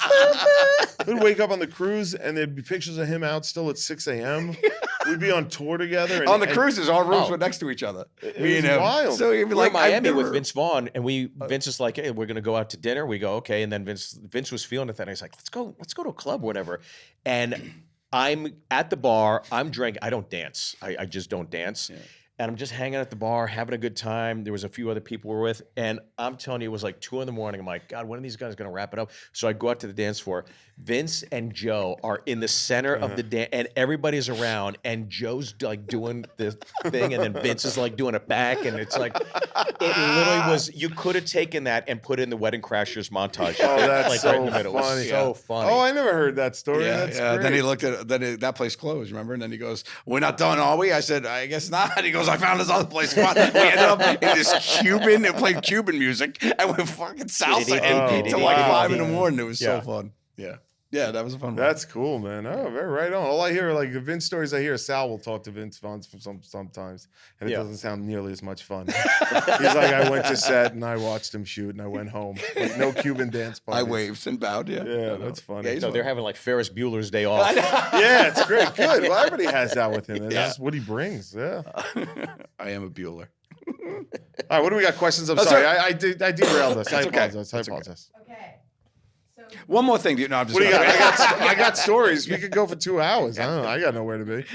We'd wake up on the cruise and there'd be pictures of him out still at 6 a.m. We'd be on tour together. On the cruises, our rooms were next to each other. It was wild. So he'd be We're like, in Miami with Vince Vaughn, and Vince is like, "Hey, we're gonna go out to dinner." We go, "Okay," and then Vince was feeling it. Then he's like, "Let's go to a club, or whatever." And I'm at the bar. I'm drinking. I don't dance. I just don't dance. Yeah. and I'm just hanging at the bar, having a good time. There was a few other people we're with, and I'm telling you, it was like 2 a.m. I'm like, God, when are these guys gonna wrap it up? So I go out to the dance floor. Vince and Joe are in the center of the dance, and everybody's around, and Joe's like doing the thing, and then Vince is like doing it back, and it's like, it literally was. You could have taken that and put it in the Wedding Crashers montage. Oh, that's like so right in the middle. It was funny. so funny. Oh, I never heard that story. Yeah, That's yeah. great. Then he looked at that place closed, remember? And then he goes, "We're not done, are we?" I said, "I guess not." And he goes, "I found this other place." Come on. We ended up in this Cuban. It played Cuban music, and we fucking salsa until like 5 a.m. It was so fun. Yeah. Yeah, that was a fun one. That's cool, man. Oh, very right on. All I hear, like the Vince stories I hear, Sal will talk to Vince Vaughn sometimes, and it doesn't sound nearly as much fun. He's like, I went to set and I watched him shoot and I went home. Like, no Cuban dance parties. I waved and bowed, yeah. Yeah, that's funny. Yeah, No, they're having like Ferris Bueller's Day Off. Yeah, it's great. Good. Well, everybody has that with him. That's just what he brings. Yeah. I am a Bueller. All right, what do we got? Questions? I'm That's sorry. right. I derailed us. I okay. apologize. I That's okay. apologize. Okay. So One more thing. No, I'm just What do you got? I got stories. We could go for 2 hours. I don't know. I got nowhere to be.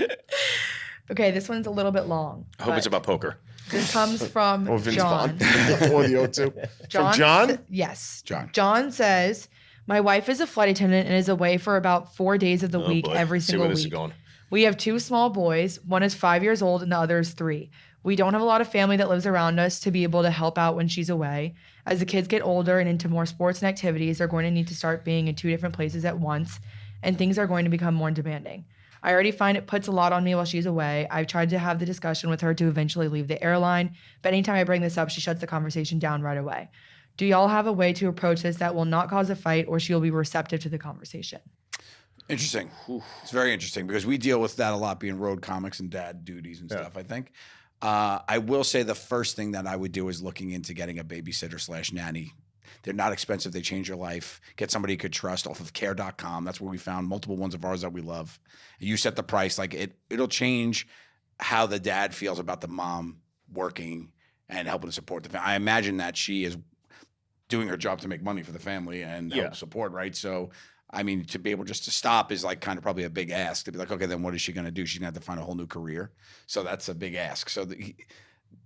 okay, this one's a little bit long. I hope it's but about poker. This comes from Or Vince John. Vaughn. Or the O2. From John? John? Yes. John. John says, my wife is a flight attendant and is away for about 4 days of the week boy. every See single where this is week. going. We have 2 small boys. One is 5 years old and the other is 3. We don't have a lot of family that lives around us to be able to help out when she's away. As the kids get older and into more sports and activities, they're going to need to start being in 2 different places at once, and things are going to become more demanding. I already find it puts a lot on me while she's away. I've tried to have the discussion with her to eventually leave the airline, but anytime I bring this up, she shuts the conversation down right away. Do y'all have a way to approach this that will not cause a fight or she'll be receptive to the conversation? Interesting. It's very interesting because we deal with that a lot, being road comics and dad duties and stuff, I think. I will say the first thing that I would do is looking into getting a babysitter / nanny. They're not expensive. They change your life. Get somebody you could trust off of care.com. That's where we found multiple ones of ours that we love. You set the price. Like it'll change how the dad feels about the mom working and helping to support the family. I imagine that she is doing her job to make money for the family and help support, right? So, I mean, to be able just to stop is like kind of probably a big ask. To be like, okay, then what is she going to do? She's going to have to find a whole new career. So that's a big ask. So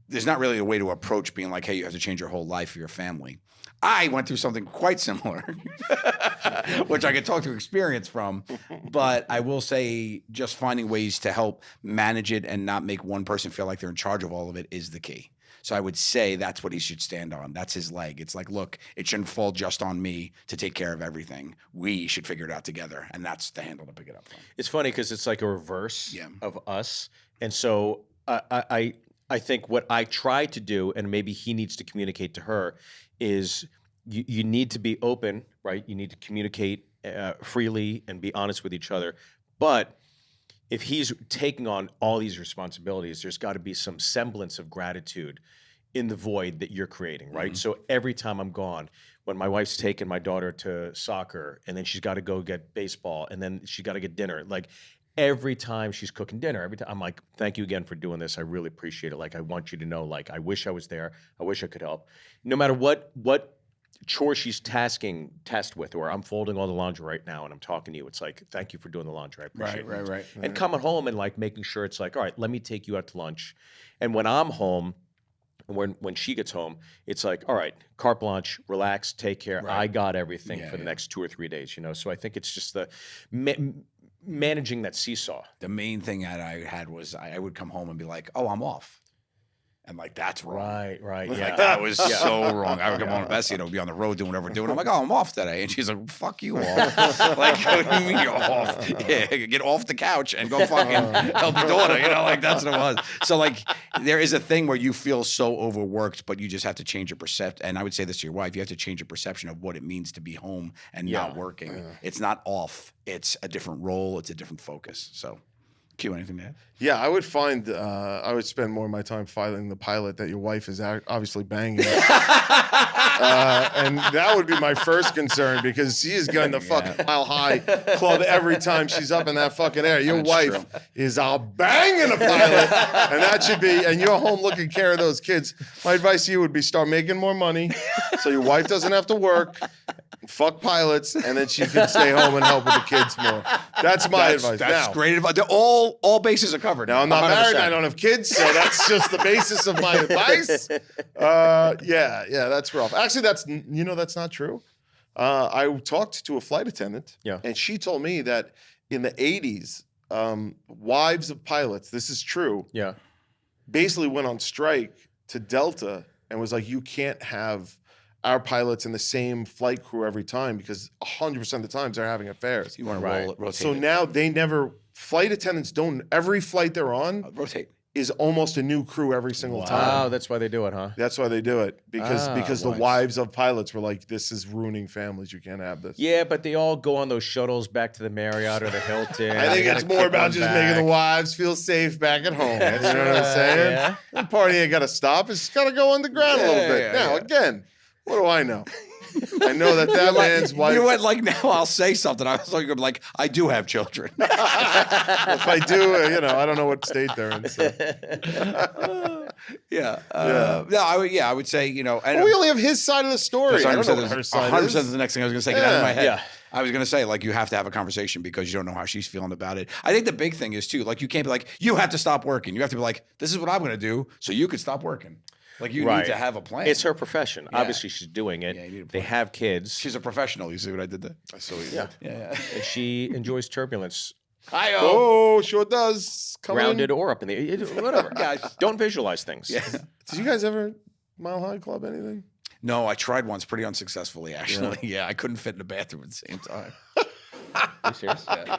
there's not really a way to approach being like, hey, you have to change your whole life for your family. I went through something quite similar, which I could talk to experience from. But I will say just finding ways to help manage it and not make one person feel like they're in charge of all of it is the key. So I would say that's what he should stand on. That's his leg. It's like, look, it shouldn't fall just on me to take care of everything. We should figure it out together. And that's the handle to pick it up from. It's funny because it's like a reverse of us. And so I think what I try to do, and maybe he needs to communicate to her, is you need to be open, right? You need to communicate freely and be honest with each other. But if he's taking on all these responsibilities, there's got to be some semblance of gratitude in the void that you're creating, right? So every time I'm gone, when my wife's taking my daughter to soccer, and then she's got to go get baseball, and then she got to get dinner, like every time she's cooking dinner, every time I'm like, thank you again for doing this. I really appreciate it. Like, I want you to know, like, I wish I was there. I wish I could help. No matter what chore she's tasked with, or I'm folding all the laundry right now and I'm talking to you, it's like, thank you for doing the laundry. I appreciate it. Right. And coming home and like making sure it's like, all right, let me take you out to lunch. And when I'm home, when she gets home, it's like, all right, carte blanche, relax, take care. I got everything for the next 2 or 3 days, you know? So I think it's just the managing that seesaw. The main thing that I had was I would come home and be like, oh, I'm off. And like, that's wrong. Right. Like, Yeah. that was so wrong. I would come home to Bessie and be on the road doing whatever we're doing. I'm like, oh, I'm off today. And she's like, fuck you off. Like, what do you mean you're off? Yeah, get off the couch and go fucking help your daughter. You know, like that's what it was. So like, there is a thing where you feel so overworked, but you just have to change your perception. And I would say this to your wife, you have to change your perception of what it means to be home and not working. It's not off. It's a different role. It's a different focus. So. Q, anything to add? Yeah, I would find I would spend more of my time filing the pilot that your wife is obviously banging. And that would be my first concern because she is going to fucking Mile High Club every time she's up in that fucking air. Your wife is out banging a pilot, and that should be. And you're home looking care of those kids. My advice to you would be start making more money, so your wife doesn't have to work. fuck pilots, and then she could stay home and help with the kids more. That's my advice. That's Now, great advice. All bases are covered. now I'm not 100%. married. I don't have kids, so that's just the basis of my advice. Yeah, that's rough. Actually, that's not true. I talked to a flight attendant, and she told me that in the 80s, wives of pilots, this is true, basically went on strike to Delta and was like, you can't have our pilots in the same flight crew every time because 100% of the times they're having affairs. You want to rotate. So now flight attendants don't, every flight they're on rotate. Is almost a new crew every single time. Wow, that's why they do it, huh? That's why they do it because the wives of pilots were like, this is ruining families. You can't have this. Yeah, but they all go on those shuttles back to the Marriott or the Hilton. I think it's more about just making the wives feel safe back at home. You know what I'm saying? Yeah. The party ain't got to stop. It's got to go underground a little bit. Now, again, what do I know? I know that man's wife. You went like, now I'll say something. I was like, I do have children. If I do, I don't know what state they're in. So. I would say, and well, we only have his side of the story. I don't know what her side 100% is. is the next thing I was going to say. Get out of my head. Yeah. I was going to say, like, you have to have a conversation because you don't know how she's feeling about it. I think the big thing is, too, like, you can't be like, you have to stop working. You have to be like, this is what I'm going to do so you could stop working. Like, you need to have a plan. It's her profession. Yeah. Obviously, she's doing it. Yeah, they have kids. She's a professional. You see what I did there? I saw what you did. Yeah. And she enjoys turbulence. Oh, sure does. Grounded or up in the whatever. Guys, don't visualize things. Yeah. Did you guys ever Mile High Club anything? No, I tried once pretty unsuccessfully, actually. Yeah, I couldn't fit in the bathroom at the same time. Are you serious? Yeah.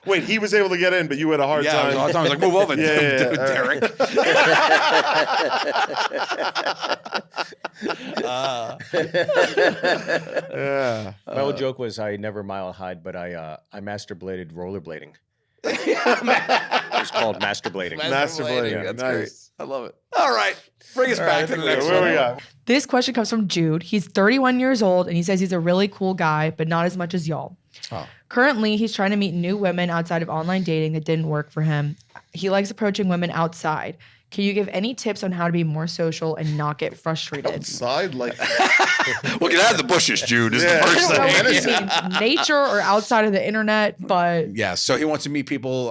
Wait, he was able to get in, but you had a hard time. I was a hard time. I was like, move over, Derek. Yeah. My old joke was I never mile hide, but I masturblated rollerblading. It was called masturbating. Masturbating. Yeah, that's nice. great. I love it. All right. Bring us back to the next Where one. we got? This question comes from Jude. He's 31 years old and he says he's a really cool guy, but not as much as y'all. Oh. Currently, he's trying to meet new women outside of online dating that didn't work for him. He likes approaching women outside. Can you give any tips on how to be more social and not get frustrated? Outside, like Well, get out of the bushes, Jude. Is the I first don't know thing. if it means nature or outside of the internet, but Yeah, so he wants to meet people.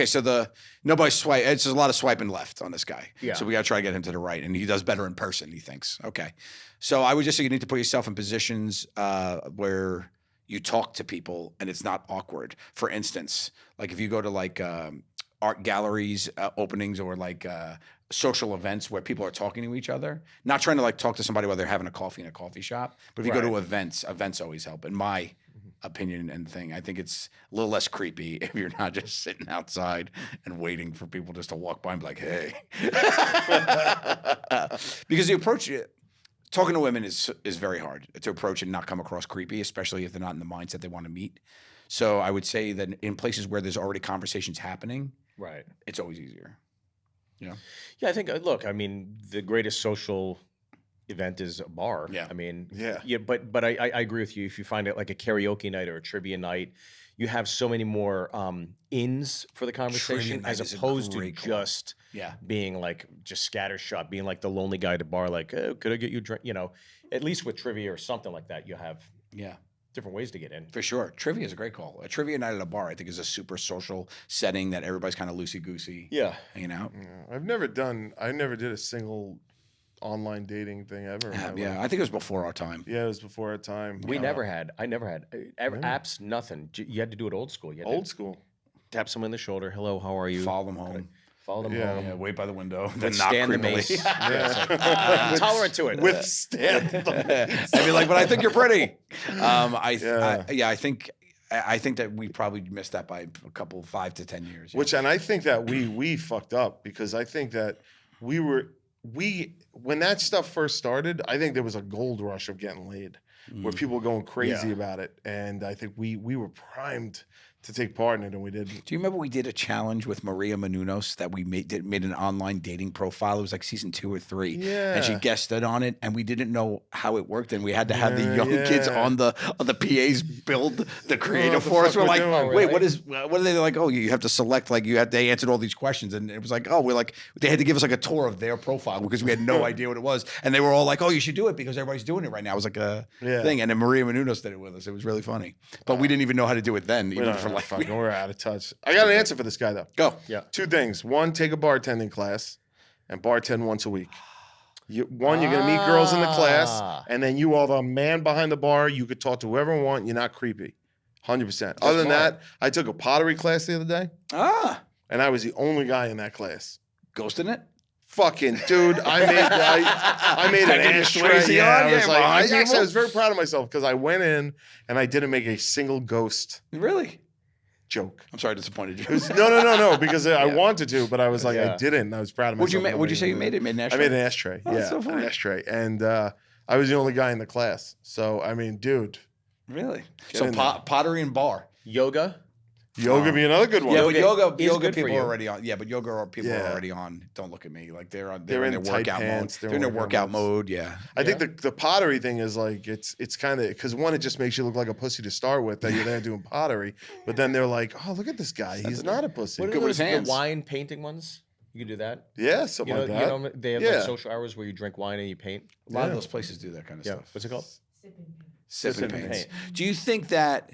So nobody swipe. It's a lot of swiping left on this guy. Yeah. So we got to try to get him to the right, and he does better in person. He thinks. Okay, so I would just say you need to put yourself in positions where you talk to people and it's not awkward. For instance, like if you go to like art galleries openings or like social events where people are talking to each other, not trying to like talk to somebody while they're having a coffee in a coffee shop, but if you go to events always help. In my opinion and thing, I think it's a little less creepy if you're not just sitting outside and waiting for people just to walk by and be like, hey. Because the approach, talking to women is very hard to approach and not come across creepy, especially if they're not in the mindset they want to meet. So I would say that in places where there's already conversations happening, Right. it's always easier. Yeah, I think, look, I mean, the greatest social event is a bar. Yeah. I mean, Yeah. but I agree with you. If you find it like a karaoke night or a trivia night, you have so many more ins for the conversation night as is a opposed to great call. just Yeah. being like just scattershot, being like the lonely guy at the bar, like, oh, could I get you a drink? At least with trivia or something like that, you have Yeah. different ways to get in. For sure. Trivia is a great call. A trivia night at a bar, I think, is a super social setting that everybody's kind of loosey-goosey Yeah. hanging out. I never did a single online dating thing ever. in my Yeah, life. I think it was before our time. Yeah, it was before our time. I never had apps, nothing. You had to do it old school. You had Old to school. tap someone in the shoulder. Hello, how are you? Follow them home. Follow them Yeah. home. Yeah, wait by the window. Then knock Withstand the creepily. mace. Yeah. Tolerant to it. Withstand the I'd be like, but I think you're pretty. Yeah. I think that we probably missed that by a couple 5 to 10 years. Yeah. and I think that we fucked up because I think that when that stuff first started, I think there was a gold rush of getting laid where people were going crazy about it. And I think we were primed to take part in it, and we did. Do you remember we did a challenge with Maria Menounos that we made an online dating profile? It was like season 2 or 3. Yeah. And she guested on it, and we didn't know how it worked, and we had to have the young kids on the PAs build the creative for us. We're like, wait, what are they like? Oh, you have to select, like they answered all these questions, and it was like, oh, they had to give us like a tour of their profile because we had no idea what it was, and they were all like, oh, you should do it because everybody's doing it right now. It was like a thing, and then Maria Menounos did it with us. It was really funny, but we didn't even know how to do it then. Even for like, we're out of touch. I got an answer for this guy though. Go. Yeah. 2 things. 1, take a bartending class and bartend once a week. You're going to meet girls in the class, and then you are the man behind the bar. You could talk to whoever you want. You're not creepy. 100%. Other than that, I took a pottery class the other day, and I was the only guy in that class. Ghosting it? Fucking dude, I made an ashtray. I was very proud of myself because I went in and I didn't make a single ghost Really? joke. I'm sorry I disappointed you. No, because I wanted to, but I was like, I didn't. And I was proud of myself. What'd you say you made it? Made an ashtray? I made an ashtray. Oh, that's so funny. An ashtray. And I was the only guy in the class. So, I mean, dude. Really? Get So in there. pottery and bar. Yoga. Yoga be another good one. Yeah, but yoga good for people you. are already on. Yeah, but yoga people are already on. Don't look at me. Like they're in in their tight workout pants, mode. They're in their workout modes. mode. Yeah. I think the pottery thing is like it's kind of because one, it just makes you look like a pussy to start with that you're there doing pottery, but then they're like, oh, look at this guy, he's not a pussy. What are Good with those, his hands. the wine painting ones? You can do that. Yeah, something like that. You know, they have like social hours where you drink wine and you paint. A lot of those places do that kind of Yeah. stuff. What's it called? Sip and Sip and paint. Do you think that?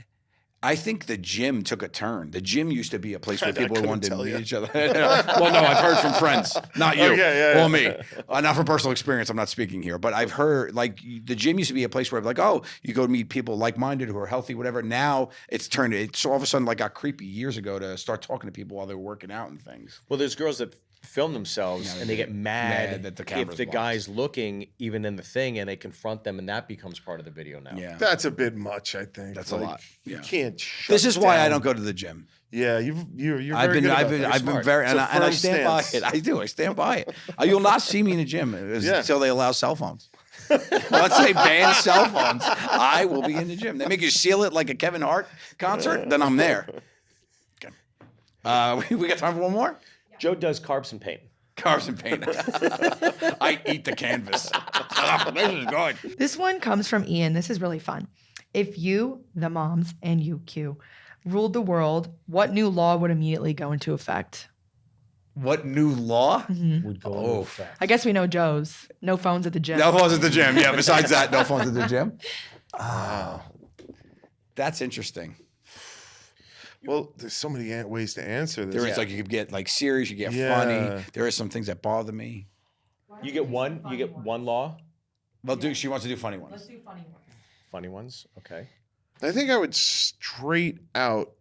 I think the gym took a turn. The gym used to be a place where people couldn't wanted to tell meet you. each other. Well, no, I've heard from friends, not you, Okay, or me. Not from personal experience. I'm not speaking here, but I've heard like the gym used to be a place where like, oh, you go meet people like-minded who are healthy, whatever. Now it's turned. It's all of a sudden like got creepy years ago to start talking to people while they're working out and things. Well, there's girls that film themselves and they get mad that the if camera's the blocked. guy's looking even in the thing and they confront them and that becomes part of the video now. Yeah, That's a bit much, I think. that's a lot. You Yeah. can't. Shut This is why I down. don't go to the gym. Yeah, you're very I've been good about that. I've been smart. very It's and a I firm stand by stance. it. I do. I stand by it. You'll not see me in the gym Yeah. until they allow cell phones. Once they ban cell phones, I will be in the gym. They make you seal it like a Kevin Hart concert, then I'm there. Okay. We got time for one more? Joe does carbs and paint. Carbs and paint. I eat the canvas. This is good. This one comes from Ian. This is really fun. If you, the moms, and you, Q, ruled the world, what new law would immediately go into effect? What new law? Would go Oh. effect. I guess we know Joe's. No phones at the gym. No phones at the gym. Yeah, besides that, no phones at the gym. Oh, that's interesting. Well, there's so many ways to answer this. There is like you could get like serious, you get funny. There are some things that bother me. You get one law? Well, she wants to do funny ones. do funny ones. Funny ones? Okay. I think I would straight out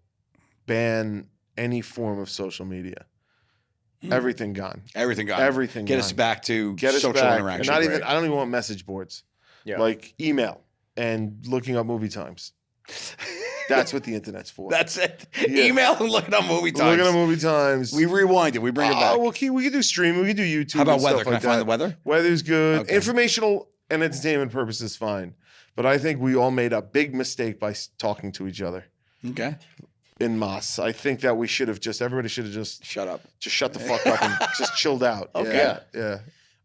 ban any form of social media. Everything gone. Everything gone. Everything Get gone. us back to Get us social back. interaction. And not even. Great. I don't even want message boards. Yeah. Like email and looking up movie times. That's what the internet's for. That's it. Yeah. Email and looking up movie times. Looking at movie times. We rewind it. We bring it back. Well, we can do streaming. We can do YouTube. How about and weather? stuff Can like I find that. the weather? Weather's good. Okay. Informational and entertainment purposes, fine. But I think we all made a big mistake by talking to each other Okay. in mass. I think that we should have everybody should have just Shut up. shut the fuck up and just chilled out. Okay. Yeah.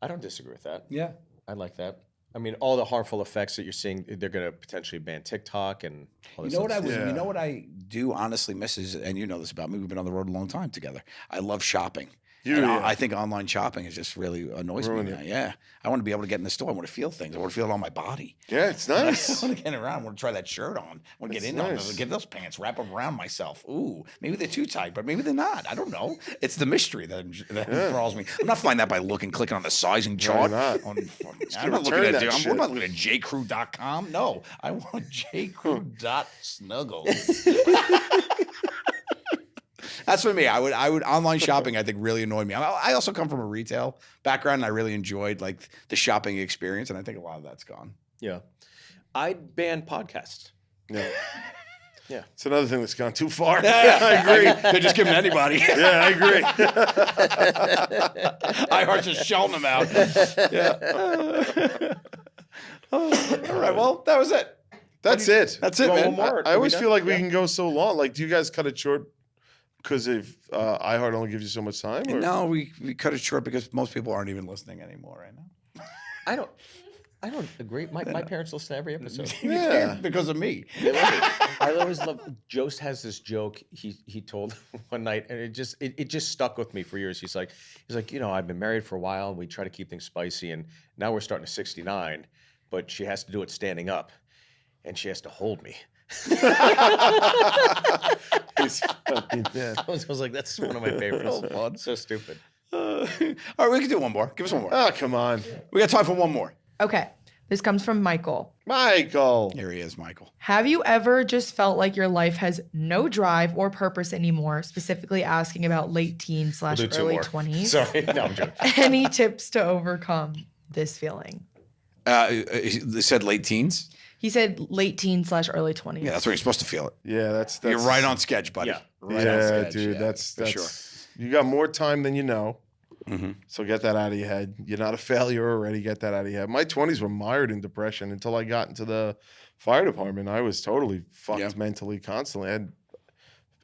I don't disagree with that. Yeah. I like that. I mean, all the harmful effects that you're seeing, they're going to potentially ban TikTok and all this You know what other stuff. You know what I do honestly miss is, and you know this about me. We've been on the road a long time together. I love shopping. I think online shopping is just really annoys me now. Yeah, I want to be able to get in the store. I want to feel things. I want to feel it on my body. Yeah, it's I nice. want to get around. I want to try that shirt on. I want to get in on nice. those. Get those pants. Wrap them around myself. Ooh, maybe they're too tight, but maybe they're not. I don't know. It's the mystery that enthralls me. I'm not finding that by clicking on the sizing chart. not. I'm gonna not looking return at. that I'm shit. not looking at jcrew.com. No, I want jcrew.snuggles. That's for me. I would online shopping. I think really annoyed me. I also come from a retail background, and I really enjoyed like the shopping experience, and I think a lot of that's gone. Yeah. I'd ban podcasts. Yeah. Yeah. It's another thing that's gone too far. I agree. They're just giving anybody. Yeah, I agree. iHeart's just shelling them out. Yeah. All right. Well, that was it. That's it. That's it, Well, man. one more. I always Are we feel done? like we can go so long. Like, do you guys cut it short because if iHeart only gives you so much time? Or? No, we cut it short because most people aren't even listening anymore right now. I don't agree. My parents listen to every episode. Yeah. Because of me. They love it. I always love. Joe has this joke he told one night, and it just stuck with me for years. He's like, I've been married for a while, and we try to keep things spicy, and now we're starting to 69, but she has to do it standing up, and she has to hold me. He's fucking dead. I was like, that's one of my favorites. So fun. So stupid. All right, we can do one more. Give us one more. Oh, come on. We got time for one more. Okay. This comes from Michael. Michael. Here he is, Michael. Have you ever just felt like your life has no drive or purpose anymore? Specifically asking about late teens / We'll do two early more. 20s. Sorry, no, I'm joking. Any tips to overcome this feeling? They said late teens. He said late teens / early 20s. Yeah, that's when you're supposed to feel it. Yeah, that's You're right on sketch, buddy. Yeah. Right on Yeah, sketch. dude, Yeah, that's for sure. You got more time than you know. Mm-hmm. So get that out of your head. You're not a failure already. Get that out of your head. My 20s were mired in depression until I got into the fire department. I was totally fucked mentally constantly. I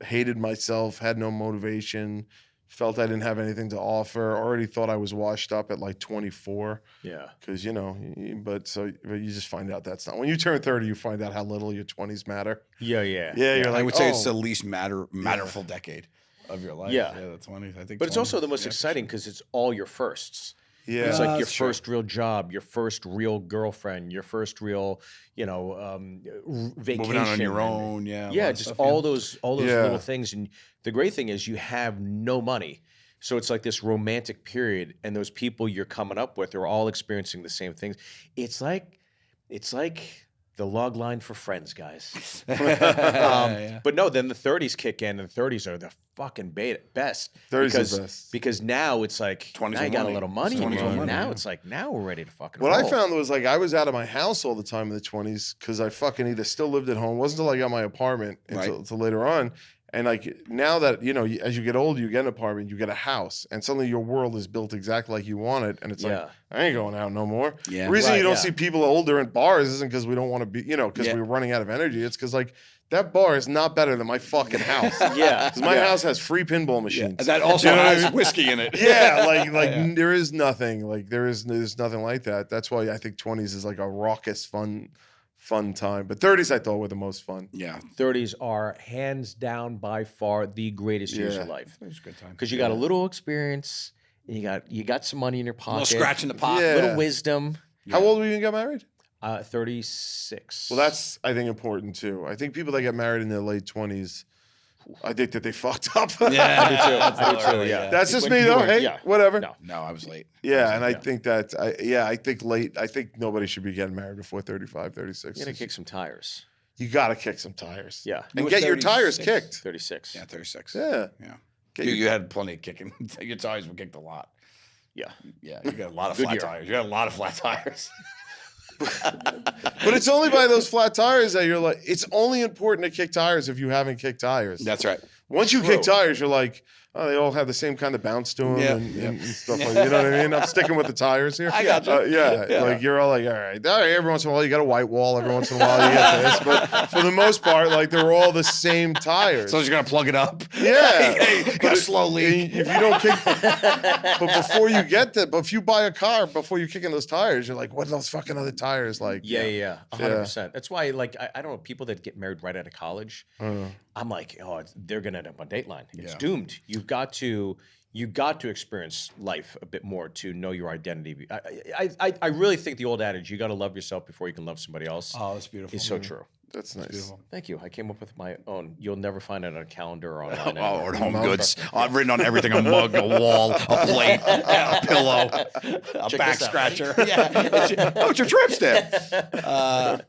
hated myself, had no motivation, felt I didn't have anything to offer, already thought I was washed up at like 24. Yeah. Because, but you just find out that's not. When you turn 30, you find out how little your 20s matter. Yeah. Yeah, you're like, I would say oh. it's the least matterful decade of your life. Yeah. The 20s. I think. But it's 20s. also the most exciting because it's all your firsts. Yeah. It's like your that's true. first real job, your first real girlfriend, your first real, vacation. Moving out on your and- own. Yeah. Yeah, just all those Yeah. little things. And the great thing is you have no money. So it's like this romantic period, and those people you're coming up with are all experiencing the same things. It's like the log line for Friends, guys. Yeah. But no, then the 30s kick in, and the 30s are the fucking best. 30s because, the best. Because now it's like, 20s now you with got a money. little money. It's 20s with and money, now yeah. it's like, now we're ready to fucking What roll. I found was like I was out of my house all the time in the 20s because I fucking either still lived at home. It wasn't until I got my apartment until later on. And like now that, as you get older, you get an apartment, you get a house, and suddenly your world is built exactly like you want it. And it's like, I ain't going out no more. Yeah. The reason Right, you don't yeah. see people older in bars isn't because we don't want to be, because we're running out of energy. It's because like that bar is not better than my fucking house. Yeah. Because my house has free pinball machines. And that also You know what I has mean? whiskey in it. Yeah, like there is nothing like there's nothing like that. That's why I think 20s is like a raucous, fun time. But 30s I thought were the most fun. Yeah. 30s are hands down by far the greatest years of Yeah. life. It was a good time. Because you got a little experience, and you got some money in your A pocket, little scratch in the pot. Yeah. little wisdom. How old were you when you got married? 36. Well, that's I think important too. I think people that get married in their late 20s, I think that they fucked up. Yeah. I do too. That's I do all too, right, yeah. That's just When me you though. were- Hey, yeah. whatever. No. No, I was late. Yeah, and I Yeah. think that I think late. I think nobody should be getting married before 35, 36. You gotta kick some tires. You gotta kick some tires. Yeah. And was get your tires 36. kicked. 36. Yeah, 36. Yeah. Yeah. Get You, your- you had plenty of kicking. Your tires were kicked a lot. Yeah. Yeah, you got a lot of Good flat year. tires. You got a lot of flat tires. But it's only by those flat tires that you're like, it's only important to kick tires if you haven't kicked tires. That's right. Once you kick True. tires, you're like, oh, they all have the same kind of bounce to them Yeah. and stuff like that. You know what I mean? I'm sticking with the tires here. I got you. Yeah. Like you're all like, all right. Every once in a while, you got a white wall. Every once in a while, you get this. But for the most part, like they're all the same tires. So you're gonna plug it up. Yeah. Hey, got slowly. If you don't kick, but before you get that, but if you buy a car before you kick in those tires, you're like, what are those fucking other tires like? Yeah. 100%. That's why, like, I don't know, people that get married right out of college, Uh, I'm like, oh, they're gonna end up on Dateline. It's Yeah. doomed. You got to experience life a bit more to know your identity. I really think the old adage, you got to love yourself before you can love somebody else, Oh, that's beautiful. is so true. that's nice. Beautiful. Thank you. I came up with my own. You'll never find it on a calendar or online. Oh, or anymore. home goods. Written on everything: a mug, a wall, a plate, a pillow, a Check back this out. scratcher. It's your trip stamp.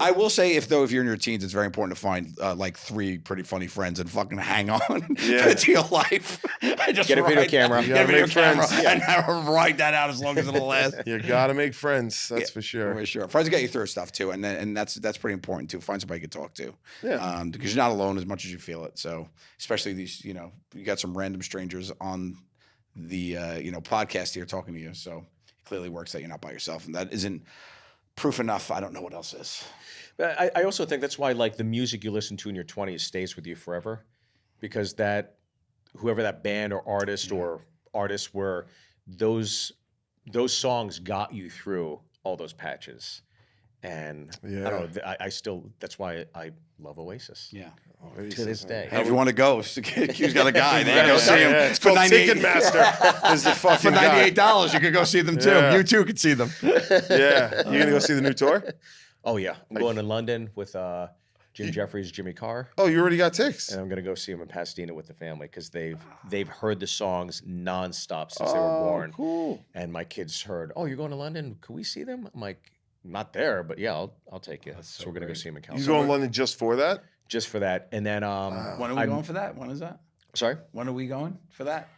I will say, if you're in your teens, it's very important to find like 3 pretty funny friends and fucking hang on to your life. Just Get a video ride- camera. Get You a gotta video make camera friends. and ride that out as long as it'll last. You gotta make friends. That's for sure. For sure. Friends get you through stuff too, and that's pretty important too. Find somebody you can talk to. Yeah. Because you're not alone as much as you feel it. So especially these, you got some random strangers on the podcast here talking to you. So it clearly works that you're not by yourself, and that isn't proof enough. I don't know what else is. I also think that's why like the music you listen to in your 20s stays with you forever, because that whoever that band or artist or artists were, those songs got you through all those patches. And I don't know, I still, that's why I love Oasis. Yeah. To this day. Hey, if you want to go, Q's got a guy. There you go see him. It's called Ticketmaster. Is the fucking For $98, you could go see them too. Yeah. You too could see them. Yeah, you gonna go see the new tour? Oh yeah, I'm going to London with Jim Jeffries, Jimmy Carr. Oh, you already got tickets. And I'm gonna go see him in Pasadena with the family because they've heard the songs nonstop since they were born. Cool. And my kids heard, "Oh, you're going to London? Could we see them?" I'm like, "Not there, but yeah, I'll take you." So we're gonna go see him in California. You going to London just for that? Just for that, and then When are we going for that? When is that? Sorry, When are we going for that?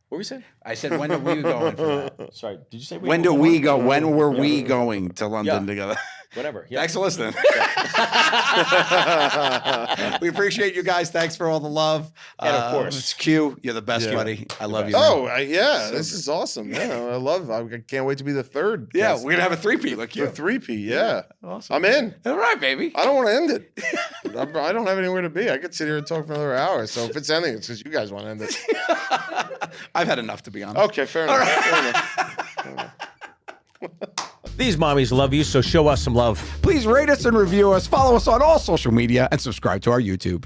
what were we saying? I said, when are we going for that? Sorry, did you say When do we go? When were we going to London Yeah. together? Whatever. Yeah. Thanks for listening. We appreciate you guys. Thanks for all the love. And of course. It's Q. You're the best, Yeah. buddy. I love you. Oh, this is awesome. Yeah, I can't wait to be the third. Yeah, guest. we're gonna have a three-peat like you. The 3P. Yeah, Awesome. I'm in. All right, baby. I don't want to end it. I don't have anywhere to be. I could sit here and talk for another hour. So if it's ending, it's because you guys want to end it. I've had enough, to be honest. Okay, fair enough. Fair enough. These mommies love you, so show us some love. Please rate us and review us, follow us on all social media, and subscribe to our YouTube.